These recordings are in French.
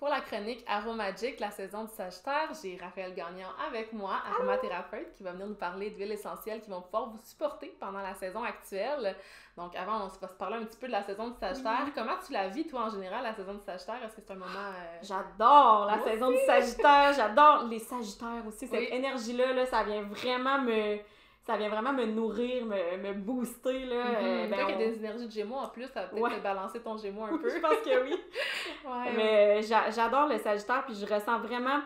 Pour la chronique Aromagic, la saison du Sagittaire, j'ai Raphaël Gagnon avec moi, aromathérapeute, qui va venir nous parler d'huiles essentielles qui vont pouvoir vous supporter pendant la saison actuelle. Donc avant, on va se parler un petit peu de la saison du Sagittaire. Comment tu la vis, toi, en général, la saison du Sagittaire? Est-ce que c'est un moment... J'adore la saison du Sagittaire, j'adore les Sagittaires aussi. Cette énergie-là, là, ça vient vraiment me nourrir, me booster, là. Peut-être qu'il y a des énergies de Gémeaux en plus, ça va peut-être te balancer ton Gémeaux un peu. Je pense que oui. Mais j'adore le Sagittaire, puis je ressens vraiment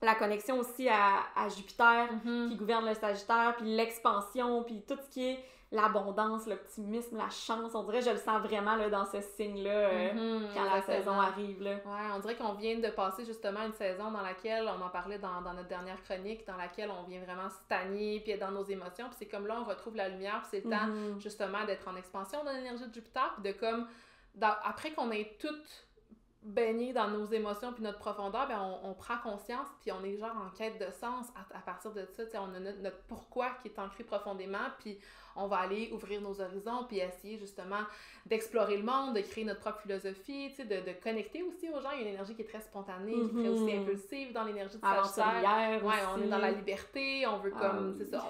la connexion aussi à Jupiter, qui gouverne le Sagittaire, puis l'expansion, puis tout ce qui est l'abondance, l'optimisme, la chance. On dirait que je le sens vraiment là, dans ce signe-là quand la saison arrive. Là. Ouais, on dirait qu'on vient de passer justement une saison dans laquelle, on en parlait dans notre dernière chronique, dans laquelle on vient vraiment stagner, puis être dans nos émotions. Puis c'est comme là, on retrouve la lumière, puis c'est le temps justement d'être en expansion dans l'énergie de Jupiter, puis de comme, après qu'on ait toutes baigné dans nos émotions puis notre profondeur, ben on prend conscience puis on est genre en quête de sens à partir de ça, on a notre pourquoi qui est ancré profondément, puis on va aller ouvrir nos horizons puis essayer justement d'explorer le monde, de créer notre propre philosophie, de connecter aussi aux gens. Il y a une énergie qui est très spontanée, qui est très aussi impulsive dans l'énergie du Sagittaire. Ouais, on est dans la liberté, on veut comme, c'est ça,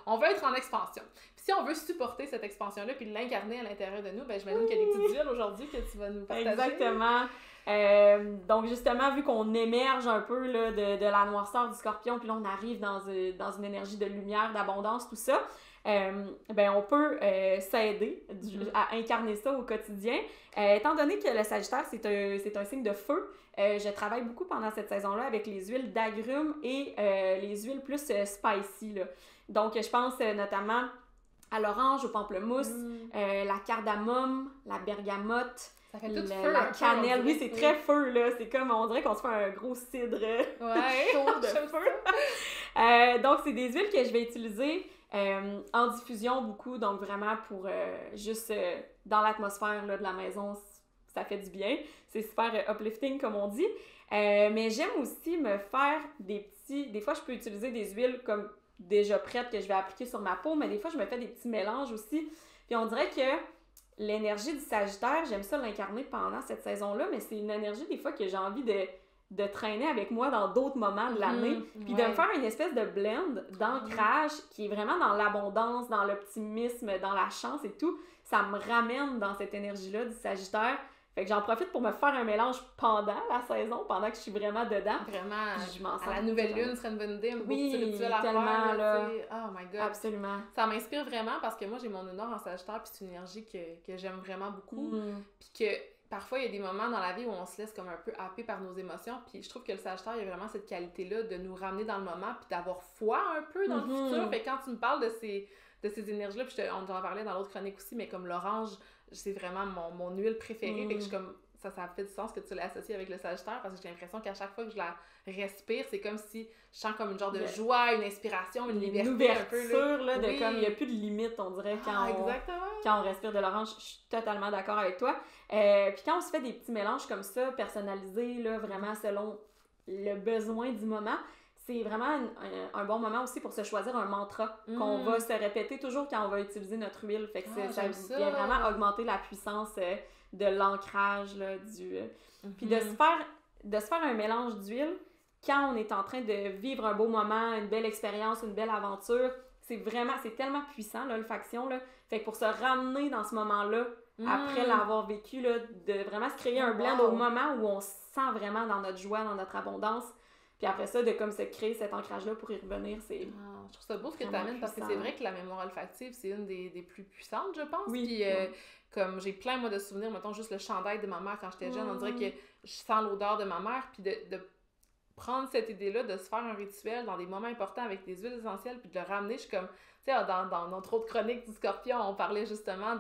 on veut être en expansion. Puis si on veut supporter cette expansion-là puis l'incarner à l'intérieur de nous, ben j'imagine qu'il y a des petites huiles aujourd'hui que tu vas nous partager. Exactement. Donc justement, vu qu'on émerge un peu là, de la noirceur du Scorpion, puis là on arrive dans une énergie de lumière, d'abondance, tout ça, ben on peut s'aider à incarner ça au quotidien. Étant donné que le Sagittaire, c'est un signe de feu, je travaille beaucoup pendant cette saison-là avec les huiles d'agrumes et les huiles plus spicy, là. Donc je pense notamment à l'orange, au pamplemousse, la cardamome, la bergamote, ça fait tout feu, la cannelle. Oui, c'est très feu, là. C'est comme, on dirait qu'on se fait un gros cidre chaud de feu. Donc, c'est des huiles que je vais utiliser en diffusion beaucoup. Donc, vraiment pour juste dans l'atmosphère là, de la maison, ça fait du bien. C'est super uplifting, comme on dit. Mais j'aime aussi me faire des fois, je peux utiliser des huiles comme déjà prêtes que je vais appliquer sur ma peau, mais des fois, je me fais des petits mélanges aussi. Puis, on dirait que l'énergie du Sagittaire, j'aime ça l'incarner pendant cette saison-là, mais c'est une énergie des fois que j'ai envie de traîner avec moi dans d'autres moments de l'année, puis de me faire une espèce de blend d'ancrage qui est vraiment dans l'abondance, dans l'optimisme, dans la chance et tout. Ça me ramène dans cette énergie-là du Sagittaire. Fait que j'en profite pour me faire un mélange pendant la saison, pendant que je suis vraiment dedans. Vraiment, je m'en sens à la nouvelle lune serait une bonne idée, un beau petit rituel à tellement, faire. Là. Oh my God. Absolument. Ça m'inspire vraiment parce que moi, j'ai mon honneur en Sagittaire, puis c'est une énergie que j'aime vraiment beaucoup. Puis que parfois, il y a des moments dans la vie où on se laisse comme un peu happer par nos émotions, puis je trouve que le Sagittaire, il y a vraiment cette qualité-là de nous ramener dans le moment, puis d'avoir foi un peu dans le futur. Fait que quand tu me parles de ces énergies-là, puis on en parlait dans l'autre chronique aussi, mais comme l'orange, c'est vraiment mon huile préférée, fait que je suis comme... Ça fait du sens que tu l'as associé avec le Sagittaire parce que j'ai l'impression qu'à chaque fois que je la respire, c'est comme si je sens comme une genre de joie, une inspiration, une liberté. Une ouverture, un peu, là, de comme il n'y a plus de limite, on dirait, quand on respire de l'orange. Je suis totalement d'accord avec toi. Puis quand on se fait des petits mélanges comme ça, personnalisés, là, vraiment selon le besoin du moment, c'est vraiment un bon moment aussi pour se choisir un mantra qu'on va se répéter toujours quand on va utiliser notre huile. Fait que ça vient vraiment augmenter la puissance de l'ancrage là, puis de se faire un mélange d'huile quand on est en train de vivre un beau moment, une belle expérience, une belle aventure. C'est tellement puissant l'olfaction là. Fait que pour se ramener dans ce moment-là après l'avoir vécu là, de vraiment se créer un blend au moment où on se sent vraiment dans notre joie, dans notre abondance. Puis après ça, de comme se créer cet ancrage-là pour y revenir, c'est... je trouve ça beau ce que tu amènes parce que c'est vrai que la mémoire olfactive, c'est une des plus puissantes, je pense. Oui. Puis comme j'ai plein, moi, de souvenirs, mettons juste le chandail de ma mère quand j'étais jeune, on dirait que je sens l'odeur de ma mère, puis de prendre cette idée-là, de se faire un rituel dans des moments importants avec des huiles essentielles, puis de le ramener, je suis comme... Tu sais, dans notre autre chronique du Scorpion, on parlait justement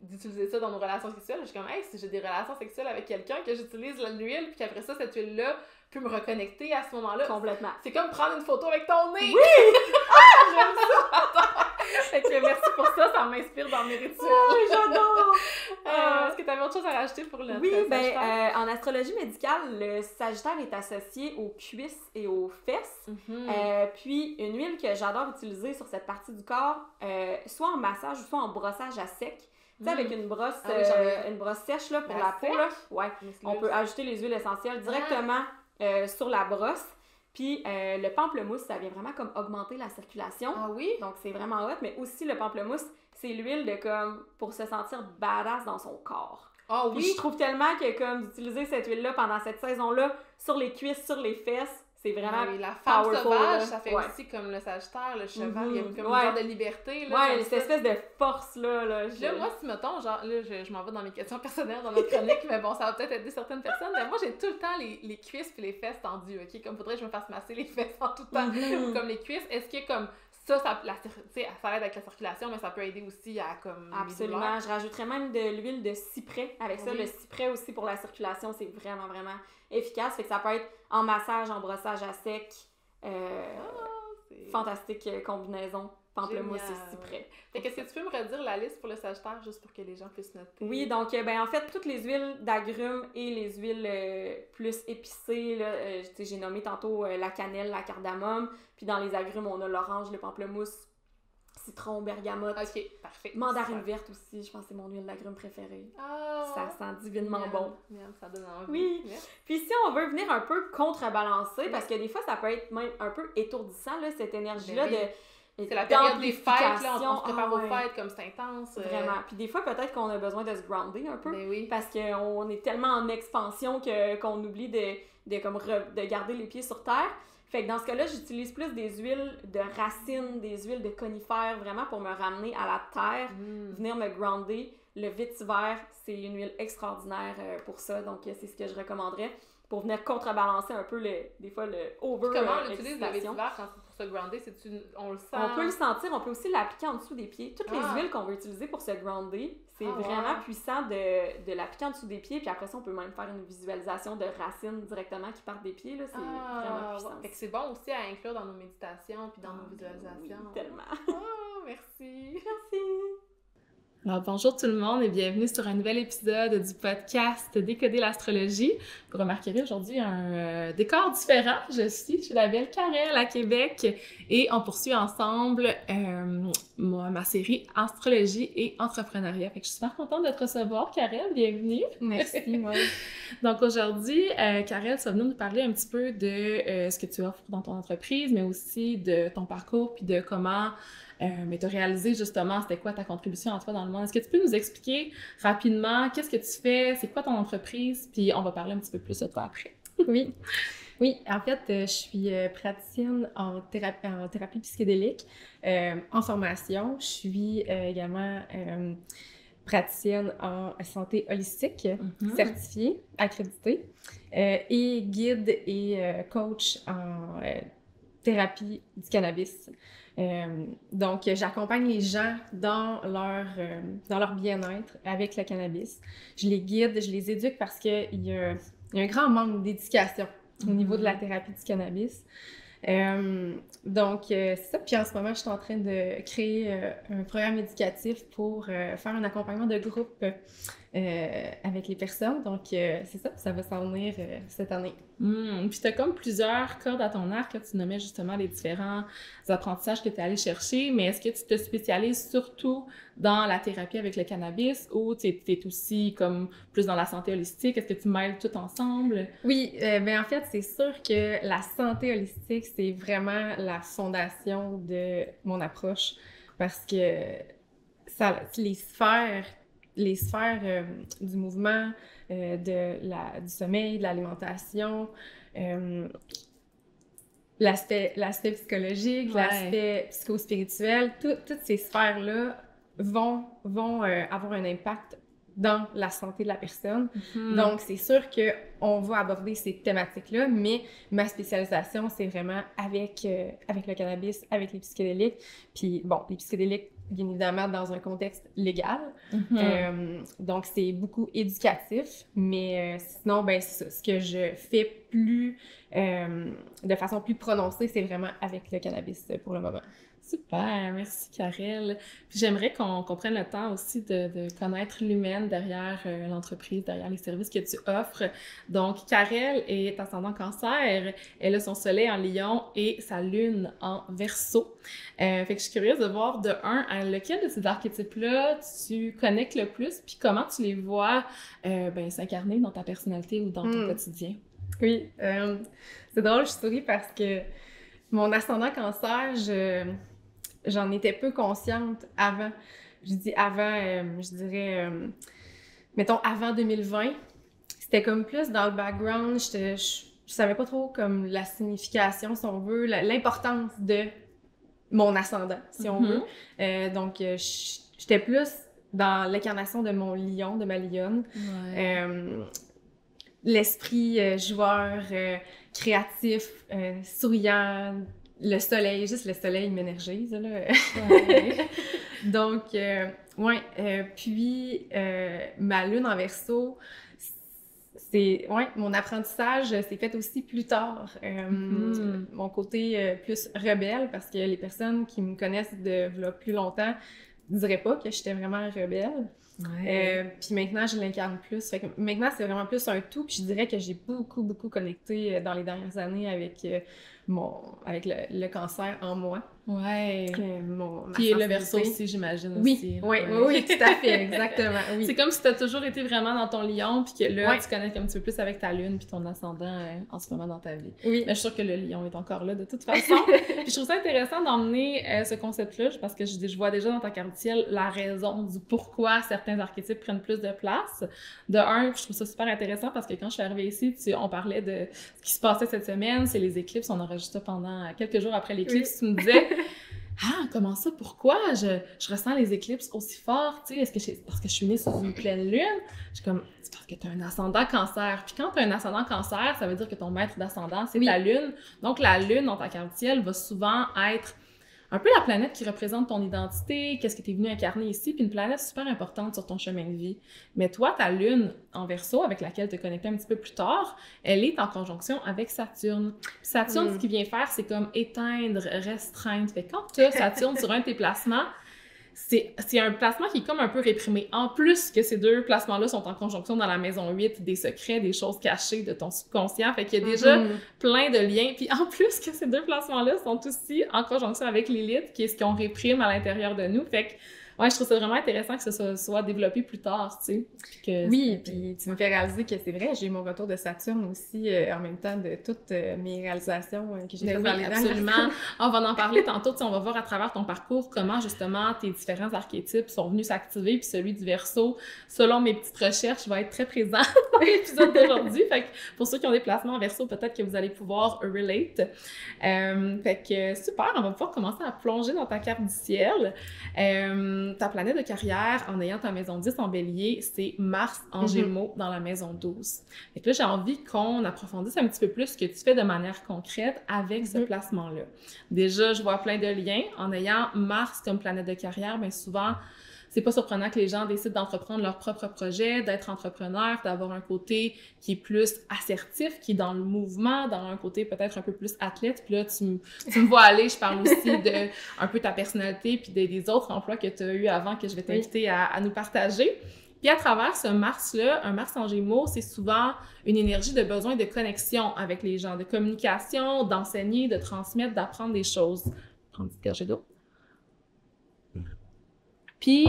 d'utiliser ça dans nos relations sexuelles. Je suis comme, hey, si j'ai des relations sexuelles avec quelqu'un, que j'utilise l'huile, puis qu'après ça, cette huile-là peut me reconnecter à ce moment-là. Complètement. C'est comme prendre une photo avec ton nez! Oui! J'aime ça! Fait que merci pour ça, ça m'inspire dans mes rituels. Oh, j'adore! Est-ce que tu avais autre chose à rajouter pour le Oui, en astrologie médicale, le Sagittaire est associé aux cuisses et aux fesses. Puis une huile que j'adore utiliser sur cette partie du corps, soit en massage ou soit en brossage à sec, Tu sais, avec une brosse sèche là, pour la peau, là, on peut ajouter les huiles essentielles directement sur la brosse. Puis le pamplemousse, ça vient vraiment comme augmenter la circulation. Ah oui? Donc c'est vraiment hot, mais aussi le pamplemousse, c'est l'huile de comme pour se sentir badass dans son corps. Ah oui? Puis je trouve tellement que comme d'utiliser cette huile-là pendant cette saison-là, sur les cuisses, sur les fesses, c'est vraiment la femme powerful, sauvage, là. Ça fait aussi comme le Sagittaire, le cheval, il y a comme une genre de liberté. Là, cette espèce de force-là. Là, moi, si mettons, genre, là, je m'en vais dans mes questions personnelles, dans notre chronique, mais bon, ça va peut-être aider certaines personnes, mais moi, j'ai tout le temps les cuisses puis les fesses tendues, OK? Comme faudrait que je me fasse masser les fesses en tout temps, comme les cuisses. Est-ce que comme ça aide avec la circulation, mais ça peut aider aussi à comme absolument, je rajouterais même de l'huile de cyprès avec ça. Le cyprès aussi pour la circulation, c'est vraiment, vraiment efficace. Fait que ça peut être en massage, en brossage à sec. Fantastique combinaison. Pamplemousse et cyprès. Fait que est-ce que tu peux me redire la liste pour le Sagittaire, juste pour que les gens puissent noter? Oui, donc en fait, toutes les huiles d'agrumes et les huiles plus épicées, là, j'ai nommé tantôt la cannelle, la cardamome, puis dans les agrumes, on a l'orange, le pamplemousse, citron, bergamote. Ok, parfait. Mandarine verte aussi, je pense que c'est mon huile d'agrumes préférée. Ça sent divinement bon. Ça donne envie. Oui. Puis si on veut venir un peu contrebalancer, parce que des fois, ça peut être même un peu étourdissant, là, cette énergie-là de... C'est la période des fêtes, là, on se prépare aux fêtes, comme c'est intense. Vraiment. Puis des fois, peut-être qu'on a besoin de se grounder un peu. Oui. Parce qu'on est tellement en expansion qu'on oublie de garder les pieds sur terre. Fait que dans ce cas-là, j'utilise plus des huiles de racines, des huiles de conifères, vraiment pour me ramener à la terre, venir me grounder. Le vétiver, c'est une huile extraordinaire pour ça, donc c'est ce que je recommanderais pour venir contrebalancer un peu, des fois, le over. Comment on utilise le vétiver pour se grounder? On le sent? On peut le sentir, on peut aussi l'appliquer en dessous des pieds. Toutes les huiles qu'on veut utiliser pour se grounder, c'est vraiment puissant de l'appliquer en dessous des pieds, puis après ça, on peut même faire une visualisation de racines directement qui partent des pieds, là, c'est vraiment puissant. Fait que c'est bon aussi à inclure dans nos méditations puis dans nos visualisations. Oui, tellement. Merci. Merci. Alors, bonjour tout le monde et bienvenue sur un nouvel épisode du podcast Décoder l'astrologie. Vous remarquerez aujourd'hui un décor différent. Je suis chez la belle Karel à Québec et on poursuit ensemble ma série Astrologie et entrepreneuriat. Fait que je suis super contente de te recevoir, Karel. Bienvenue. Merci, moi. Donc aujourd'hui, Karel, tu vas venir nous parler un petit peu de ce que tu offres dans ton entreprise, mais aussi de ton parcours puis de comment mais tu as réalisé justement c'était quoi ta contribution à toi dans le monde. Est-ce que tu peux nous expliquer rapidement qu'est-ce que tu fais, c'est quoi ton entreprise, puis on va parler un petit peu plus de toi après. Oui, en fait, je suis praticienne en thérapie psychédélique en formation. Je suis également praticienne en santé holistique, certifiée, accréditée, et guide et coach en thérapie du cannabis. Donc, j'accompagne les gens dans leur bien-être avec le cannabis. Je les guide, je les éduque parce qu'il y a un grand manque d'éducation au niveau de la thérapie du cannabis. Donc, c'est ça. Puis en ce moment, je suis en train de créer un programme éducatif pour faire un accompagnement de groupe avec les personnes. Donc, c'est ça va s'en venir cette année. Puis tu as comme plusieurs cordes à ton arc, là, tu nommais justement les différents apprentissages que tu es allé chercher, mais est-ce que tu te spécialises surtout dans la thérapie avec le cannabis ou tu es aussi comme plus dans la santé holistique? Est-ce que tu mêles tout ensemble? Oui, en fait, c'est sûr que la santé holistique, c'est vraiment la fondation de mon approche parce que les sphères du mouvement, du sommeil, de l'alimentation, l'aspect psychologique, l'aspect psychospirituel, toutes ces sphères-là vont avoir un impact dans la santé de la personne. Donc, c'est sûr qu'on va aborder ces thématiques-là, mais ma spécialisation, c'est vraiment avec le cannabis, avec les psychédéliques. Puis, bon, les psychédéliques, bien évidemment, dans un contexte légal. Donc, c'est beaucoup éducatif, mais sinon, c'est ça. Ce que je fais de façon plus prononcée, c'est vraiment avec le cannabis pour le moment. Super, merci Karel. Puis j'aimerais qu'on prenne le temps aussi de connaître l'humaine derrière l'entreprise, derrière les services que tu offres. Donc, Karel est ascendant Cancer, elle a son soleil en Lion et sa lune en Verseau. Fait que je suis curieuse de voir de à lequel de ces archétypes-là tu connectes le plus, puis comment tu les vois s'incarner dans ta personnalité ou dans ton quotidien. Oui, c'est drôle, je souris parce que mon ascendant Cancer, j'en étais peu consciente avant. Je dis avant, je dirais, mettons, avant 2020. C'était comme plus dans le background. Je savais pas trop comme la signification, si on veut, l'importance de mon ascendant, si on veut. Donc, j'étais plus dans l'incarnation de mon lion, de ma lionne. Ouais. L'esprit joueur, créatif, souriant, le soleil, juste le soleil m'énergise, là. Ouais. Donc, puis ma lune en Verseau, mon apprentissage s'est fait aussi plus tard. Mon côté plus rebelle, parce que les personnes qui me connaissent de plus longtemps ne diraient pas que j'étais vraiment rebelle. Ouais. Puis maintenant, je l'incarne plus. Fait que maintenant, c'est vraiment plus un tout. Puis je dirais que j'ai beaucoup connecté dans les dernières années avec le cancer en moi. Ouais. Puis le Verseau aussi, j'imagine aussi. Oui, tout à fait, exactement. Oui. C'est comme si tu as toujours été vraiment dans ton lion, puis que là, tu connectes un petit peu plus avec ta lune, puis ton ascendant en ce moment dans ta vie. Oui. Mais je suis sûre que le lion est encore là de toute façon. Puis je trouve ça intéressant d'emmener ce concept-là, parce que je vois déjà dans ta carte du ciel la raison du pourquoi certains archétypes prennent plus de place. De un, je trouve ça super intéressant parce que quand je suis arrivée ici, on parlait de ce qui se passait cette semaine, c'est les éclipses, on enregistre ça pendant quelques jours après l'éclipse, tu me disais ah, comment ça? Pourquoi je ressens les éclipses aussi fort? Tu sais, est-ce que c'est parce que je suis née sous une pleine lune? Je suis comme, c'est parce que tu as un ascendant Cancer. Puis quand tu as un ascendant Cancer, ça veut dire que ton maître d'ascendant, c'est ta lune. Donc la lune dans ta carte du ciel va souvent être un peu la planète qui représente ton identité, qu'est-ce que tu es venu incarner ici, puis une planète super importante sur ton chemin de vie. Mais toi, ta lune en Verseau, avec laquelle tu te connectais un petit peu plus tard, elle est en conjonction avec Saturne. Puis Saturne, ce qu'il vient faire, c'est comme éteindre, restreindre. Fait que quand tu as Saturne sur un de tes placements, c'est un placement qui est comme un peu réprimé. En plus que ces deux placements-là sont en conjonction dans la maison 8, des secrets, des choses cachées de ton subconscient. Fait qu'il y a déjà plein de liens. Puis en plus que ces deux placements-là sont aussi en conjonction avec Lilith, qui est ce qu'on réprime à l'intérieur de nous. Fait que ouais, je trouve ça vraiment intéressant que ça soit développé plus tard, tu sais. Oui, puis tu me fais réaliser que c'est vrai, j'ai eu mon retour de Saturne aussi en même temps de toutes mes réalisations que j'ai faites dans les absolument. On va en parler tantôt, on va voir à travers ton parcours comment justement tes différents archétypes sont venus s'activer, puis celui du Verseau, selon mes petites recherches, va être très présent dans l'épisode d'aujourd'hui. Fait que pour ceux qui ont des placements en Verseau, peut-être que vous allez pouvoir relate. Fait que super, on va pouvoir commencer à plonger dans ta carte du ciel. Ta planète de carrière, en ayant ta maison 10 en Bélier, c'est Mars en Gémeaux dans la maison 12. Et puis là, j'ai envie qu'on approfondisse un petit peu plus ce que tu fais de manière concrète avec ce placement-là. Déjà, je vois plein de liens. En ayant Mars comme planète de carrière, bien souvent, c'est pas surprenant que les gens décident d'entreprendre leur propre projet, d'être entrepreneur, d'avoir un côté qui est plus assertif, qui est dans le mouvement, dans un côté peut-être un peu plus athlète. Puis là, tu me vois aller, je parle aussi de un peu ta personnalité puis des autres emplois que tu as eu avant que je vais t'inviter à nous partager. Puis à travers ce Mars-là, un Mars en Gémeaux, c'est souvent une énergie de besoin de connexion avec les gens, de communication, d'enseigner, de transmettre, d'apprendre des choses. Prends une petite gorgée d'eau. Puis,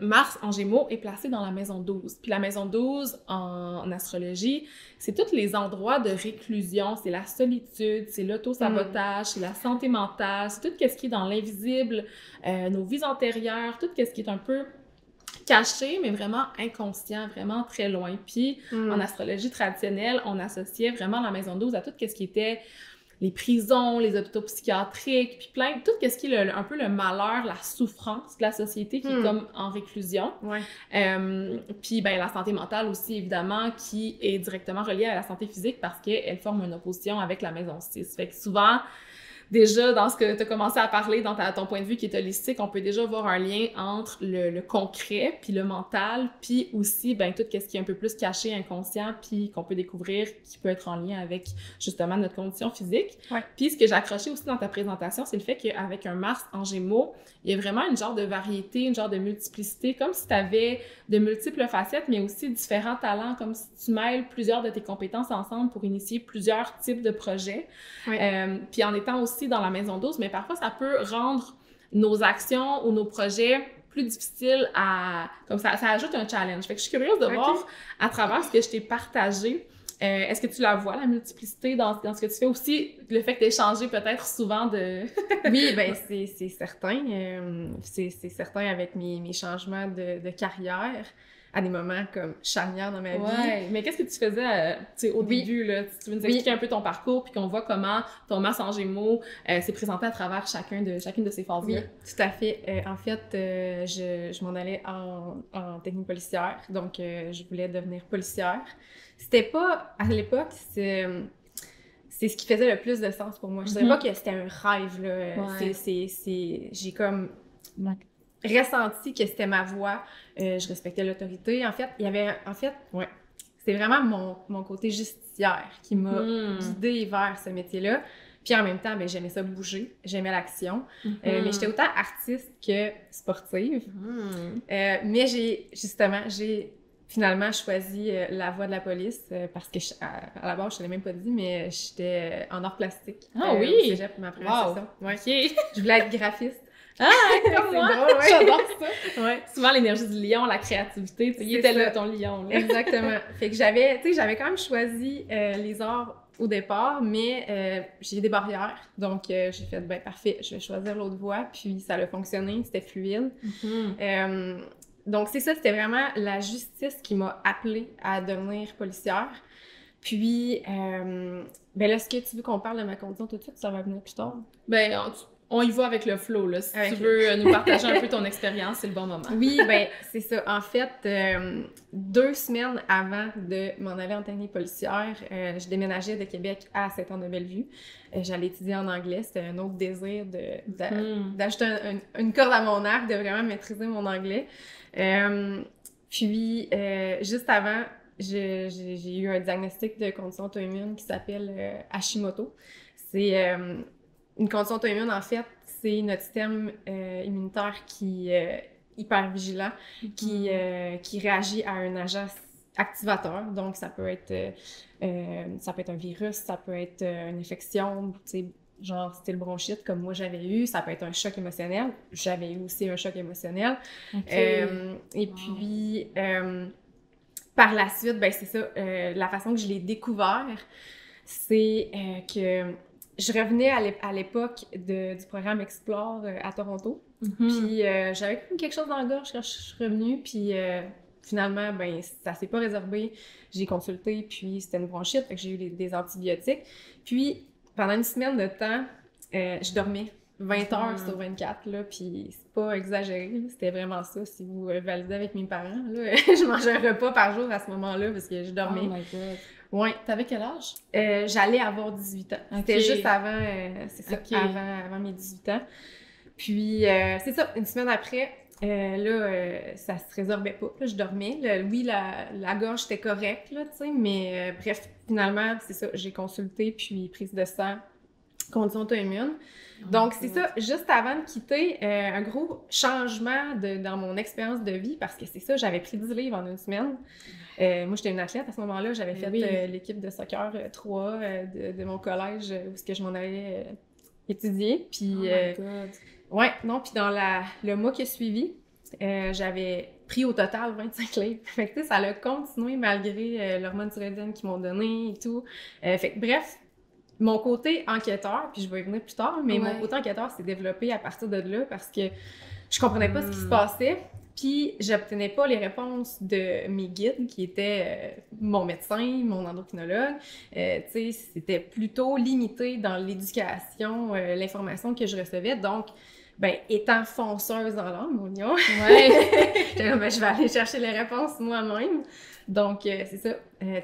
Mars en Gémeaux est placé dans la maison 12. Puis la maison 12, en astrologie, c'est tous les endroits de réclusion, c'est la solitude, c'est l'auto-sabotage, c'est la santé mentale, c'est tout ce qui est dans l'invisible, nos vies antérieures, tout ce qui est un peu caché, mais vraiment inconscient, vraiment très loin. Puis, en astrologie traditionnelle, on associait vraiment la maison 12 à tout ce qui était les prisons, les hôpitaux psychiatriques, puis tout ce qui est un peu le malheur, la souffrance de la société qui est comme en réclusion. Ouais. Puis la santé mentale aussi, évidemment, qui est directement reliée à la santé physique parce qu'elle forme une opposition avec la maison 6. Fait que souvent, déjà, dans ce que tu as commencé à parler, dans ton point de vue qui est holistique, on peut déjà voir un lien entre le concret, puis le mental, puis aussi, ben, tout ce qui est un peu plus caché, inconscient, puis qu'on peut découvrir, qui peut être en lien avec, justement, notre condition physique. Ouais. Puis, ce que j'ai accroché aussi dans ta présentation, c'est le fait qu'avec un Mars en Gémeaux, il y a vraiment une genre de variété, une genre de multiplicité, comme si tu avais de multiples facettes, mais aussi différents talents, comme si tu mêles plusieurs de tes compétences ensemble pour initier plusieurs types de projets. Oui. Puis en étant aussi dans la maison 12, mais parfois ça peut rendre nos actions ou nos projets plus difficiles à... Comme ça ajoute un challenge. Fait que je suis curieuse de voir à travers ce que je t'ai partagé. Est-ce que tu la vois, la multiplicité, dans ce que tu fais aussi, le fait que tu aies changé peut-être souvent de... Oui, ben c'est certain. C'est certain avec mes changements de carrière, à des moments comme charnières dans ma vie. Ouais, mais qu'est-ce que tu faisais au début, là? Tu veux nous expliquer un peu ton parcours, puis qu'on voit comment ton Mars en Gémeaux s'est présenté à travers chacune de ces phases-là. Oui, tout à fait. En fait, je m'en allais en technique policière, donc je voulais devenir policière. C'était pas, à l'époque, c'est ce qui faisait le plus de sens pour moi. Je dirais pas que c'était un rêve, là. Ouais. J'ai comme ressenti que c'était ma voie. Je respectais l'autorité. En fait, c'était vraiment mon côté justicière qui m'a guidée vers ce métier-là. Puis en même temps, ben, j'aimais ça bouger, j'aimais l'action. Mais j'étais autant artiste que sportive. Mais j'ai finalement choisi la voie de la police parce que à la base, je ne te l'ai même pas dit, mais j'étais en art plastique. Ah oui! Au cégep, ma première session. Ouais. Okay. Je voulais être graphiste. Ah, comme moi! Drôle, ouais. J'adore ça! Ouais. Souvent, l'énergie du lion, la créativité, il était là, ton lion. Là. Exactement. Fait que j'avais quand même choisi les arts au départ, mais j'ai des barrières. Donc, j'ai fait, ben parfait, je vais choisir l'autre voie. Puis, ça a fonctionné, c'était fluide. Donc, c'est ça, c'était vraiment la justice qui m'a appelée à devenir policière. Puis, ben là, est-ce que tu veux qu'on parle de ma condition tout de suite? Ça va venir plus tard. Ben, on y va avec le flow, là. Si tu veux nous partager un peu ton expérience, c'est le bon moment. Oui, ben c'est ça. En fait, 2 semaines avant de m'en aller en technique policière, je déménageais de Québec à Saint-Anne-de-Bellevue. J'allais étudier en anglais. C'était un autre désir d'ajouter une corde à mon arc, de vraiment maîtriser mon anglais. Puis, juste avant, j'ai eu un diagnostic de condition auto-immune qui s'appelle Hashimoto. C'est une condition auto-immune, en fait, c'est notre système immunitaire qui est hyper vigilant, qui réagit à un agent activateur. Donc, ça peut être un virus, ça peut être une infection, tu sais, genre style bronchite, comme moi j'avais eu. Ça peut être un choc émotionnel. J'avais eu aussi un choc émotionnel. Et puis, par la suite, ben c'est ça, la façon que je l'ai découvert, c'est que je revenais à l'époque du programme Explore à Toronto. Puis j'avais quelque chose dans la gorge quand je suis revenue. Puis finalement, ben ça s'est pas résorbé. J'ai consulté, puis c'était une bronchite, fait que j'ai eu des antibiotiques. Puis pendant une semaine de temps, je dormais 20 heures sur 24, là, puis c'est pas exagéré, là, c'était vraiment ça. Si vous validez avec mes parents, là, je mangeais un repas par jour à ce moment-là parce que je dormais. Oh my God! Ouais. T'avais quel âge? J'allais avoir 18 ans. C'était juste avant, avant mes 18 ans. Puis, c'est ça, une semaine après, ça se résorbait pas. Là, je dormais. Là, oui, la gorge était correcte, là, tu sais, mais bref, finalement, c'est ça, j'ai consulté, puis prise de sang, condition auto-immune. Donc, c'est ça, juste avant de quitter, un gros changement dans mon expérience de vie, parce que c'est ça, j'avais pris 10 livres en une semaine. Moi, j'étais une athlète à ce moment-là. J'avais fait l'équipe de soccer 3 de mon collège où est-ce que je m'en allais étudier. Puis, puis dans le mois qui a suivi, j'avais pris au total 25 livres. Fait que, tu sais, ça a continué malgré l'hormone thyroïdienne qu'ils m'ont donné et tout. Fait que, bref, mon côté enquêteur, puis je vais y venir plus tard, mais mon côté enquêteur s'est développé à partir de là parce que je comprenais pas ce qui se passait. Puis, j'obtenais pas les réponses de mes guides, qui étaient mon médecin, mon endocrinologue. Tu sais, c'était plutôt limité dans l'éducation, l'information que je recevais. Donc, ben, étant fonceuse dans l'âme, mon lion, je vais aller chercher les réponses moi-même. Donc, c'est ça.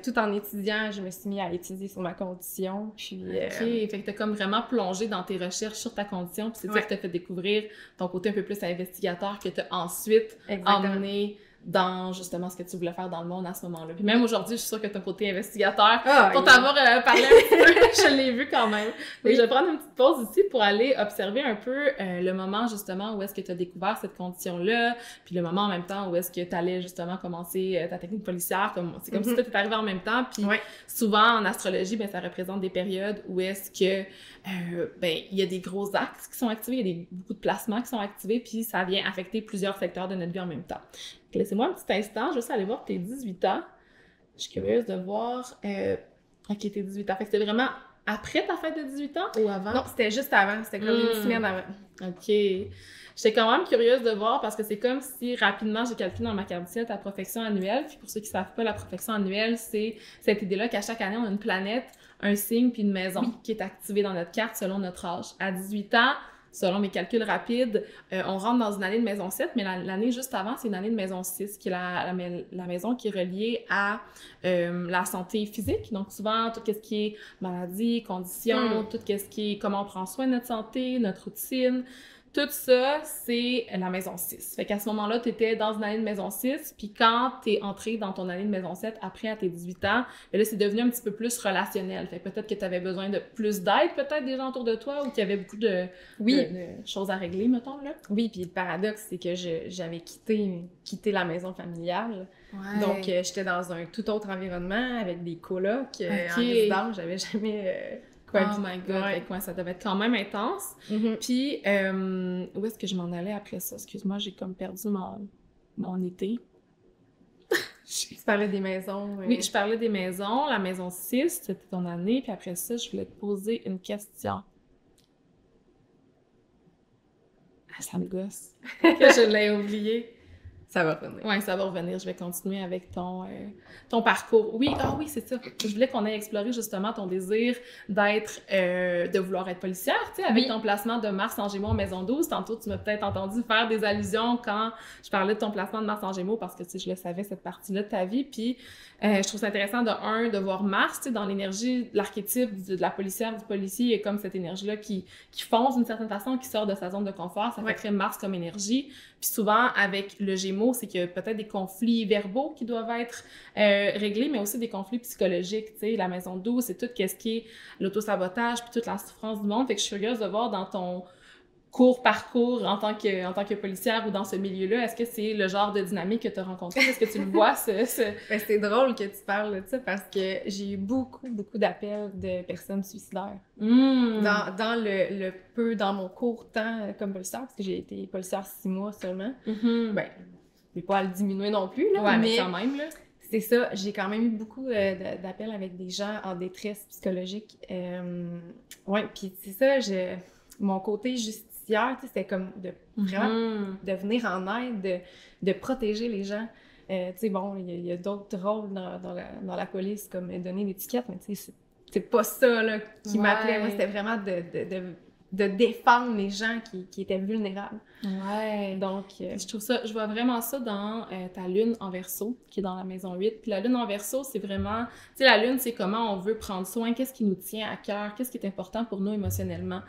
Tout en étudiant, je me suis mis à étudier sur ma condition. Puis, OK, fait que t'as comme vraiment plongé dans tes recherches sur ta condition, puis c'est ça qui t'a fait découvrir ton côté un peu plus investigateur que t'as ensuite emmené dans justement ce que tu voulais faire dans le monde à ce moment-là. Puis même aujourd'hui, je suis sûre que ton côté investigateur, pour t'avoir parlé un petit peu, je l'ai vu quand même. Donc, je vais prendre une petite pause ici pour aller observer un peu le moment justement où est-ce que tu as découvert cette condition-là, puis le moment en même temps où est-ce que tu allais justement commencer ta technique policière. C'est comme si tout est arrivé en même temps. Puis souvent en astrologie, ben ça représente des périodes où est-ce que il y a des gros axes qui sont activés, il y a beaucoup de placements qui sont activés, puis ça vient affecter plusieurs secteurs de notre vie en même temps. Laissez-moi un petit instant, juste aller voir tes 18 ans. Je suis curieuse de voir... OK, tes 18 ans. Fait que c'était vraiment après ta fête de 18 ans ou avant? Non, c'était juste avant. C'était comme une semaine avant. OK. J'étais quand même curieuse de voir parce que c'est comme si rapidement j'ai calculé dans ma carte du ciel ta profection annuelle. Puis pour ceux qui savent pas, la profection annuelle, c'est cette idée-là qu'à chaque année, on a une planète, un signe puis une maison qui est activée dans notre carte selon notre âge. À 18 ans, selon mes calculs rapides, on rentre dans une année de maison 7, mais l'année juste avant, c'est une année de maison 6, qui est la maison qui est reliée à la santé physique. Donc souvent, tout ce qui est maladie, conditions, tout ce qui est comment on prend soin de notre santé, notre routine, tout ça, c'est la maison 6. Fait qu'à ce moment-là, tu étais dans une année de maison 6, puis quand tu es entré dans ton année de maison 7, après à tes 18 ans, là, c'est devenu un petit peu plus relationnel. Fait que peut-être que tu avais besoin de plus d'aide, peut-être des gens autour de toi, ou qu'il y avait beaucoup de choses à régler, mettons, là. Oui, puis le paradoxe, c'est que j'avais quitté la maison familiale. Ouais. Donc, j'étais dans un tout autre environnement, avec des colocs. En résidence, j'avais jamais... Oh my God, ça devait être quand même intense. Puis, où est-ce que je m'en allais après ça? Excuse-moi, j'ai comme perdu mon été. Tu parlais des maisons. Oui, je parlais des maisons. La maison 6, c'était ton année. Puis après ça, je voulais te poser une question. Ah, ça me gosse que je l'ai oublié. Ça va revenir. Oui, ça va revenir. Je vais continuer avec ton parcours. Oui, c'est ça. Je voulais qu'on ait exploré justement ton désir de vouloir être policière, tu sais, avec ton placement de Mars en Gémeaux en maison 12. Tantôt, tu m'as peut-être entendu faire des allusions quand je parlais de ton placement de Mars en Gémeaux parce que, tu sais, je le savais, cette partie-là de ta vie. Puis, je trouve ça intéressant, de voir Mars, tu sais, dans l'énergie, l'archétype de la policière, du policier, il y a comme cette énergie-là qui fonce d'une certaine façon, qui sort de sa zone de confort. Ça fait très Mars comme énergie. Puis souvent, avec le Gémeaux, c'est qu'il y a peut-être des conflits verbaux qui doivent être réglés, mais aussi des conflits psychologiques, tu sais. La maison 12, c'est tout ce qui est l'autosabotage, puis toute la souffrance du monde. Fait que je suis curieuse de voir dans ton court parcours en tant que policière ou dans ce milieu-là, est-ce que c'est le genre de dynamique que tu as rencontré? Est-ce que tu le vois, Ben, c'est drôle que tu parles de ça parce que j'ai eu beaucoup d'appels de personnes suicidaires. Dans le peu, dans mon court temps comme policière, parce que j'ai été policière 6 mois seulement. Ben, je vais pas à le diminuer non plus, là. Mais quand même, là. C'est ça, j'ai quand même eu beaucoup d'appels avec des gens en détresse psychologique. Puis c'est ça, mon côté justicière, tu sais, c'était comme de vraiment de venir en aide, de protéger les gens. Tu sais, bon, il y a d'autres rôles dans la police, comme donner l'étiquette, mais tu sais, c'est pas ça, là, qui m'appelait. Moi, c'était vraiment de défendre les gens qui étaient vulnérables. Ouais. Donc, je vois vraiment ça dans ta lune en Verseau, qui est dans la maison 8. Puis la lune en Verseau, c'est vraiment, tu sais, la lune, c'est comment on veut prendre soin, qu'est-ce qui nous tient à cœur, qu'est-ce qui est important pour nous émotionnellement.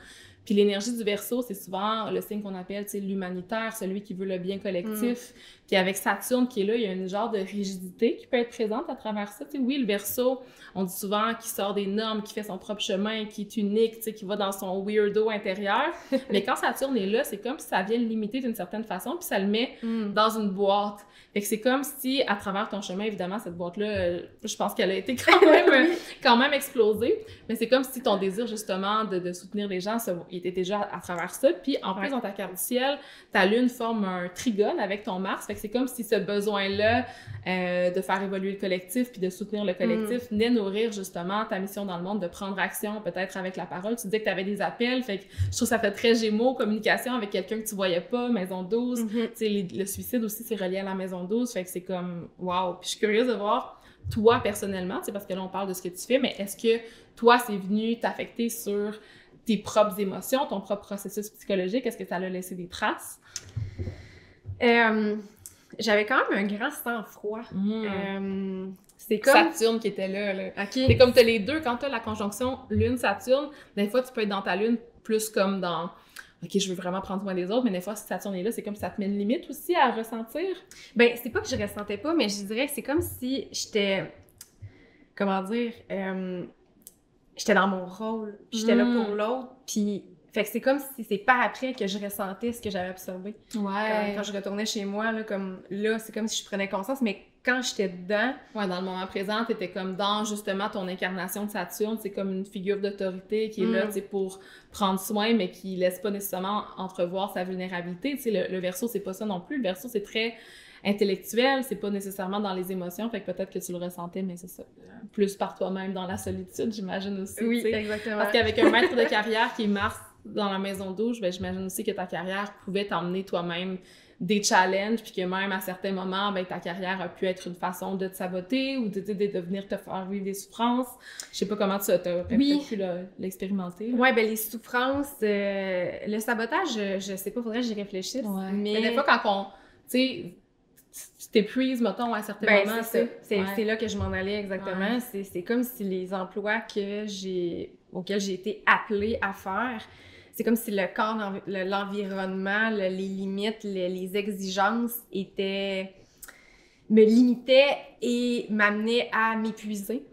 Puis l'énergie du Verseau, c'est souvent le signe qu'on appelle, tu sais, l'humanitaire, celui qui veut le bien collectif. Puis avec Saturne qui est là, il y a une genre de rigidité qui peut être présente à travers ça. Tu sais, oui, le Verseau, on dit souvent qu'il sort des normes, qu'il fait son propre chemin, qu'il est unique, tu sais, qu'il va dans son weirdo intérieur. Mais quand Saturne est là, c'est comme si ça vient le limiter d'une certaine façon, puis ça le met dans une boîte. Fait que c'est comme si, à travers ton chemin, évidemment, cette boîte-là, je pense qu'elle a été quand même explosée. Mais c'est comme si ton désir, justement, de soutenir les gens, il était déjà à travers ça. Puis, en plus, dans ta carte du ciel, ta lune forme un trigone avec ton Mars. Fait que c'est comme si ce besoin-là de faire évoluer le collectif puis de soutenir le collectif venait nourrir, justement, ta mission dans le monde, de prendre action, peut-être avec la parole. Tu disais que tu avais des appels. Fait que je trouve que ça fait très Gémeaux, communication avec quelqu'un que tu voyais pas, maison 12. Tu sais, le suicide aussi, c'est relié à la maison 12. Fait que c'est comme, wow. Puis je suis curieuse de voir, toi, personnellement, parce que là, on parle de ce que tu fais, mais est-ce que toi, c'est venu t'affecter sur tes propres émotions, ton propre processus psychologique? Est-ce que ça a laissé des traces? j'avais quand même un grand sang-froid. C'est comme... Saturne qui était là. Okay. C'est comme t'as les deux, quand t'as la conjonction Lune-Saturne, des fois tu peux être dans ta Lune plus comme dans OK, je veux vraiment prendre soin des autres, mais des fois si Saturne est là, c'est comme ça te met une limite aussi à ressentir. Ben, c'est pas que je ressentais pas, mais je dirais que c'est comme si j'étais, comment dire, j'étais dans mon rôle, puis j'étais là pour l'autre, puis fait que c'est comme si c'est pas après que je ressentais ce que j'avais absorbé. Ouais. Quand je retournais chez moi, là, c'est comme si je prenais conscience, mais quand j'étais dedans... Ouais, dans le moment présent, t'étais comme dans, justement, ton incarnation de Saturne, c'est comme une figure d'autorité qui est là, tu sais, pour prendre soin, mais qui laisse pas nécessairement entrevoir sa vulnérabilité. Tu sais, le Verseau, c'est pas ça non plus. Le Verseau, c'est très intellectuel, c'est pas nécessairement dans les émotions, fait que peut-être que tu le ressentais, mais c'est ça, plus par toi-même, dans la solitude, j'imagine aussi. Oui, t'sais. exactement. Parce qu'avec un maître de carrière qui est Mars dans la maison 12, ben j'imagine aussi que ta carrière pouvait t'emmener toi-même des challenges, puis que même à certains moments, ben ta carrière a pu être une façon de te saboter ou de venir te faire vivre des souffrances. Je sais pas comment tu as pu l'expérimenter. Ouais, ben les souffrances, le sabotage, je sais pas, faudrait que j'y réfléchisse. Ouais. Mais des fois, quand tu t'épuises, mettons, à certains moments. C'est là que je m'en allais exactement. Ouais. C'est comme si les emplois auxquels j'ai été appelée à faire, c'est comme si le corps, l'environnement, les limites, les exigences me limitaient et m'amenaient à m'épuiser.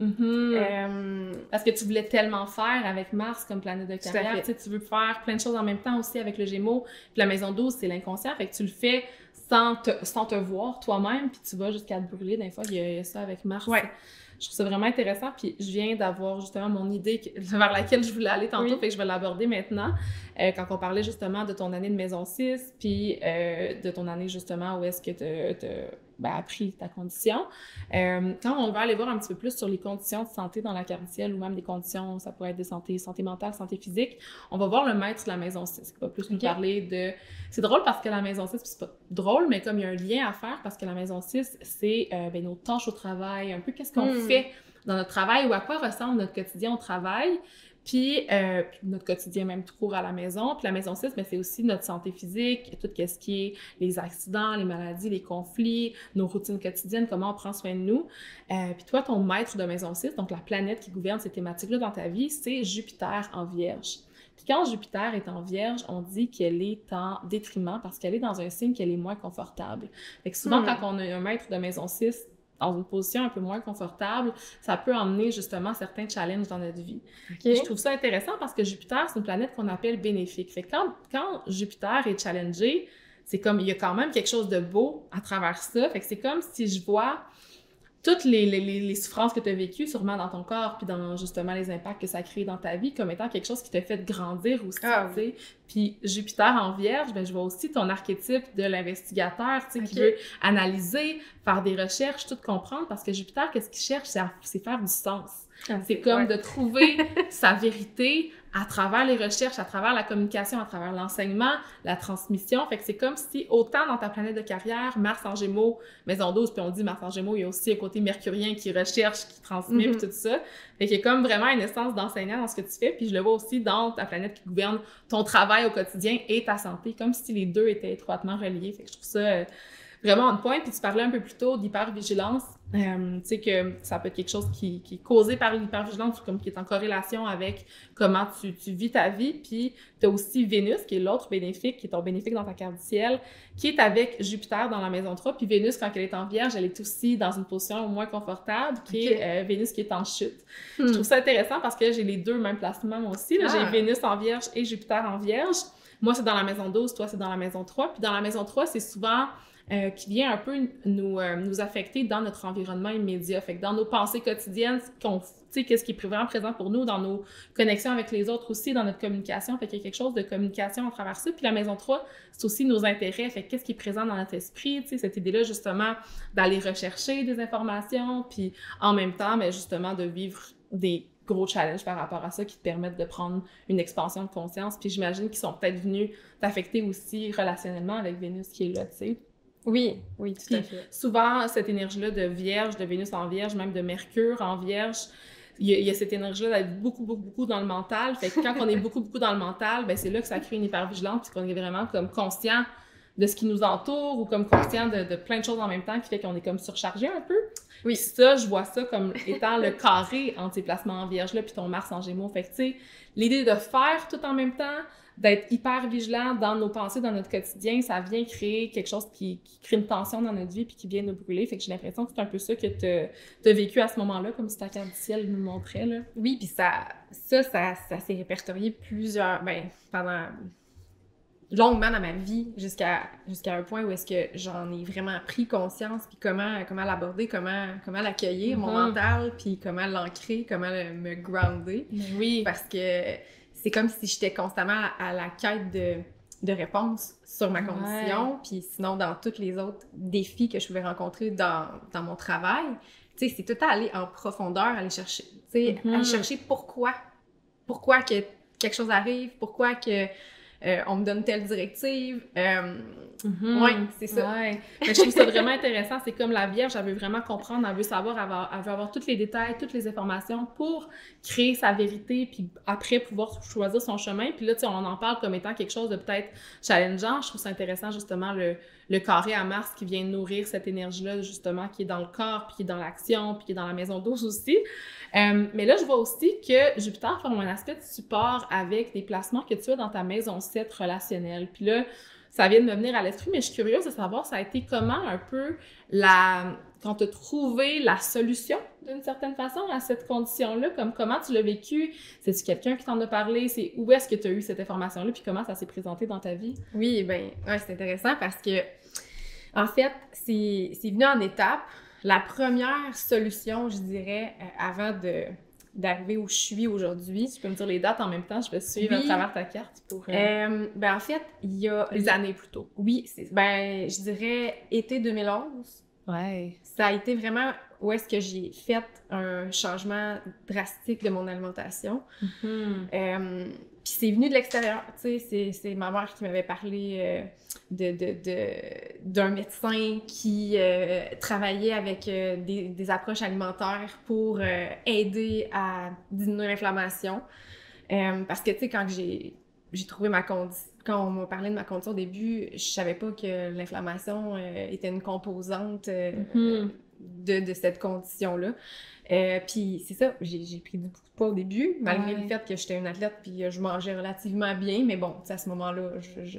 Parce que tu voulais tellement faire avec Mars comme planète de carrière. Tu veux faire plein de choses en même temps aussi avec le Gémeaux. Puis la maison 12, c'est l'inconscient. Fait que tu le fais sans te voir toi-même, puis tu vas jusqu'à te brûler. Des fois, il y a ça avec Mars. Ouais. Je trouve ça vraiment intéressant, puis je viens d'avoir justement mon idée vers laquelle je voulais aller tantôt, fait que je vais l'aborder maintenant. Quand on parlait justement de ton année de maison 6, puis de ton année justement où est-ce que tu as appris ta condition. Quand on va aller voir un petit peu plus sur les conditions de santé dans la carte du ciel, ou même des conditions, ça pourrait être de santé mentale, santé physique, on va voir le maître de la maison 6, qui va plus nous parler de... C'est drôle parce que la maison 6, c'est pas drôle, mais comme il y a un lien à faire, parce que la maison 6, c'est nos tâches au travail, un peu qu'est-ce qu'on fait dans notre travail, ou à quoi ressemble notre quotidien au travail. Puis notre quotidien même tout court à la maison. Puis la maison 6, mais c'est aussi notre santé physique, tout ce qui est les accidents, les maladies, les conflits, nos routines quotidiennes, comment on prend soin de nous. Puis toi, ton maître de maison 6, donc la planète qui gouverne ces thématiques-là dans ta vie, c'est Jupiter en Vierge. Puis quand Jupiter est en Vierge, on dit qu'elle est en détriment parce qu'elle est dans un signe qu'elle est moins confortable. Fait que souvent, quand on a un maître de maison 6, dans une position un peu moins confortable, ça peut emmener justement certains challenges dans notre vie. Je trouve ça intéressant parce que Jupiter, c'est une planète qu'on appelle bénéfique. Fait que quand Jupiter est challengé, c'est comme, il y a quand même quelque chose de beau à travers ça. Fait que c'est comme si je vois toutes les souffrances que tu as vécues sûrement dans ton corps, puis dans justement les impacts que ça crée dans ta vie, comme étant quelque chose qui t'a fait grandir aussi, tu sais. Puis Jupiter en Vierge, ben je vois aussi ton archétype de l'investigateur, tu sais, qui veut analyser, faire des recherches, tout comprendre, parce que Jupiter, qu'est-ce qu'il cherche? C'est faire du sens. C'est comme de trouver sa vérité à travers les recherches, à travers la communication, à travers l'enseignement, la transmission. Fait que c'est comme si, autant dans ta planète de carrière, Mars en Gémeaux, maison 12, puis on dit Mars en Gémeaux, il y a aussi un côté mercurien qui recherche, qui transmet, puis tout ça. Fait qu'il y a comme vraiment une essence d'enseignant dans ce que tu fais, puis je le vois aussi dans ta planète qui gouverne ton travail au quotidien et ta santé, comme si les deux étaient étroitement reliés. Fait que je trouve ça vraiment on point. Puis tu parlais un peu plus tôt d'hypervigilance. Tu sais que ça peut être quelque chose qui est causé par l'hypervigilance, comme qui est en corrélation avec comment tu vis ta vie. Puis tu as aussi Vénus, qui est l'autre bénéfique, qui est ton bénéfique dans ta carte du ciel, qui est avec Jupiter dans la maison 3. Puis Vénus, quand elle est en Vierge, elle est aussi dans une position moins confortable, qui est Vénus qui est en chute. Je trouve ça intéressant parce que j'ai les deux mêmes placements, moi aussi. Là. J'ai Vénus en Vierge et Jupiter en Vierge. Moi, c'est dans la maison 12, toi, c'est dans la maison 3. Puis dans la maison 3, c'est souvent... qui vient un peu nous affecter dans notre environnement immédiat. Fait que dans nos pensées quotidiennes, tu sais, qu'est-ce qui est vraiment présent pour nous, dans nos connexions avec les autres aussi, dans notre communication. Fait qu'il y a quelque chose de communication à travers ça. Puis la maison 3, c'est aussi nos intérêts. Fait que qu'est-ce qui est présent dans notre esprit, tu sais, cette idée-là, justement, d'aller rechercher des informations, puis en même temps, mais justement, de vivre des gros challenges par rapport à ça qui te permettent de prendre une expansion de conscience. Puis j'imagine qu'ils sont peut-être venus t'affecter aussi relationnellement avec Vénus qui est là, tu sais. Oui, tout à fait. Souvent, cette énergie-là de Vierge, de Vénus en Vierge, même de Mercure en Vierge, il y a cette énergie-là d'être beaucoup dans le mental. Fait que quand on est beaucoup dans le mental, ben c'est là que ça crée une hypervigilance, puis qu'on est vraiment comme conscient de ce qui nous entoure ou comme conscient de plein de choses en même temps qui fait qu'on est comme surchargé un peu. Oui. Puis ça, je vois ça comme étant le carré entre tes placements en Vierge là puis ton Mars en Gémeaux. Fait que tu sais, l'idée de faire tout en même temps, d'être hyper vigilant dans nos pensées, dans notre quotidien, ça vient créer quelque chose qui crée une tension dans notre vie puis qui vient nous brûler. Fait que j'ai l'impression que c'est un peu ça que t'as vécu à ce moment-là, comme si ta carte du ciel nous montrait, là. Oui, puis ça s'est répertorié pendant longuement dans ma vie, jusqu'à un point où est-ce que j'en ai vraiment pris conscience, puis comment l'aborder, comment l'accueillir, mon mental, puis comment l'ancrer, comment me grounder. Oui. Parce que c'est comme si j'étais constamment à la quête de réponses sur ma condition, puis sinon dans tous les autres défis que je pouvais rencontrer dans mon travail. Tu sais, c'est tout à aller en profondeur, aller chercher, tu sais, aller chercher pourquoi que quelque chose arrive, pourquoi que on me donne telle directive. Ouais, c'est ça. Ouais. Mais je trouve ça vraiment intéressant. C'est comme la Vierge, elle veut vraiment comprendre, elle veut savoir, elle veut avoir tous les détails, toutes les informations pour créer sa vérité, puis après pouvoir choisir son chemin. Puis là, tu sais, on en parle comme étant quelque chose de peut-être challengeant. Je trouve ça intéressant, justement, le carré à Mars qui vient nourrir cette énergie-là, justement, qui est dans le corps, puis qui est dans l'action, puis qui est dans la maison 12 aussi. Mais là, je vois aussi que Jupiter forme un aspect de support avec des placements que tu as dans ta maison 7 relationnelle. Puis là, ça vient de me venir à l'esprit, mais je suis curieuse de savoir, ça a été comment un peu quand tu as trouvé la solution, d'une certaine façon, à cette condition-là, comme comment tu l'as vécu? C'est-tu quelqu'un qui t'en a parlé? C'est où est-ce que tu as eu cette information-là? Puis comment ça s'est présenté dans ta vie? Oui, ouais, c'est intéressant parce que, en fait, c'est venu en étapes. La première solution, je dirais, avant d'arriver où je suis aujourd'hui. Tu peux me dire les dates en même temps, je vais suivre à travers ta carte pour... en fait, il y a... Les années plutôt. Oui, je dirais été 2011. Ouais. Ça a été vraiment où est-ce que j'ai fait un changement drastique de mon alimentation. Puis c'est venu de l'extérieur, tu sais, c'est ma mère qui m'avait parlé d'un médecin qui travaillait avec des approches alimentaires pour aider à diminuer l'inflammation. Parce que, tu sais, quand j'ai trouvé quand on m'a parlé de ma condition au début, je savais pas que l'inflammation était une composante de cette condition-là. Puis c'est ça, j'ai pris beaucoup de poids au début, malgré le fait que j'étais une athlète puis je mangeais relativement bien, mais bon, à ce moment-là,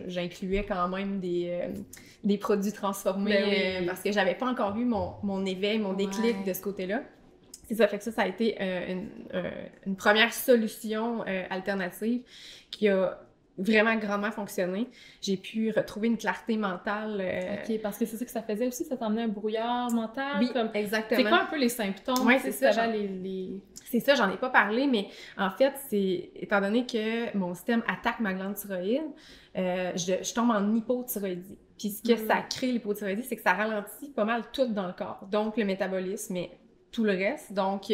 j'incluais quand même des produits transformés parce que j'avais pas encore eu mon éveil, mon déclic de ce côté-là. C'est ça, fait que ça a été une première solution alternative qui a vraiment grandement fonctionné. J'ai pu retrouver une clarté mentale. OK, parce que c'est ça que ça faisait aussi, ça t'emmenait un brouillard mental? Oui, exactement. C'est quoi un peu les symptômes? Oui, c'est ça. C'est ça, j'en ai pas parlé, mais en fait, c'est étant donné que mon système attaque ma glande thyroïde, je tombe en hypothyroïdie. Puis ce que ça crée, l'hypothyroïdie, c'est que ça ralentit pas mal tout dans le corps. Donc, le métabolisme, mais tout le reste. Donc,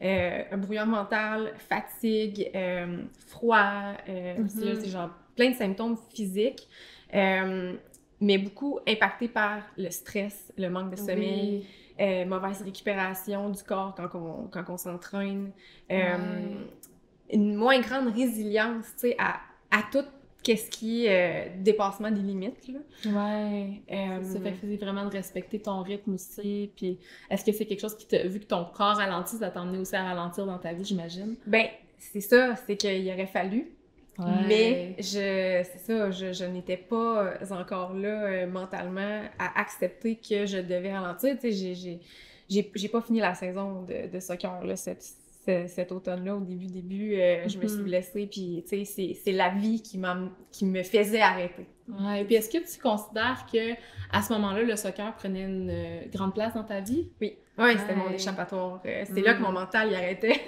un brouillard mental, fatigue, froid, aussi, là, c'est genre plein de symptômes physiques, mais beaucoup impactés par le stress, le manque de sommeil, mauvaise récupération du corps quand on s'entraîne, une moins grande résilience, tu sais, à tout qu'est-ce qui est dépassement des limites, là. Ouais. Ça fait que c'est vraiment de respecter ton rythme aussi. Puis est-ce que c'est quelque chose qui vu que ton corps ralentit, ça t'a amené aussi à ralentir dans ta vie, j'imagine? Ben, c'est ça, c'est qu'il aurait fallu. Ouais. Mais je n'étais pas encore là mentalement à accepter que je devais ralentir. Tu sais, j'ai pas fini la saison de soccer, là, cet automne-là, au début, je me suis blessée, puis tu sais, c'est la vie qui me faisait arrêter. Ouais, puis est-ce que tu considères que à ce moment-là, le soccer prenait une grande place dans ta vie? Oui. Oui, c'était mon échappatoire. C'est là que mon mental y arrêtait.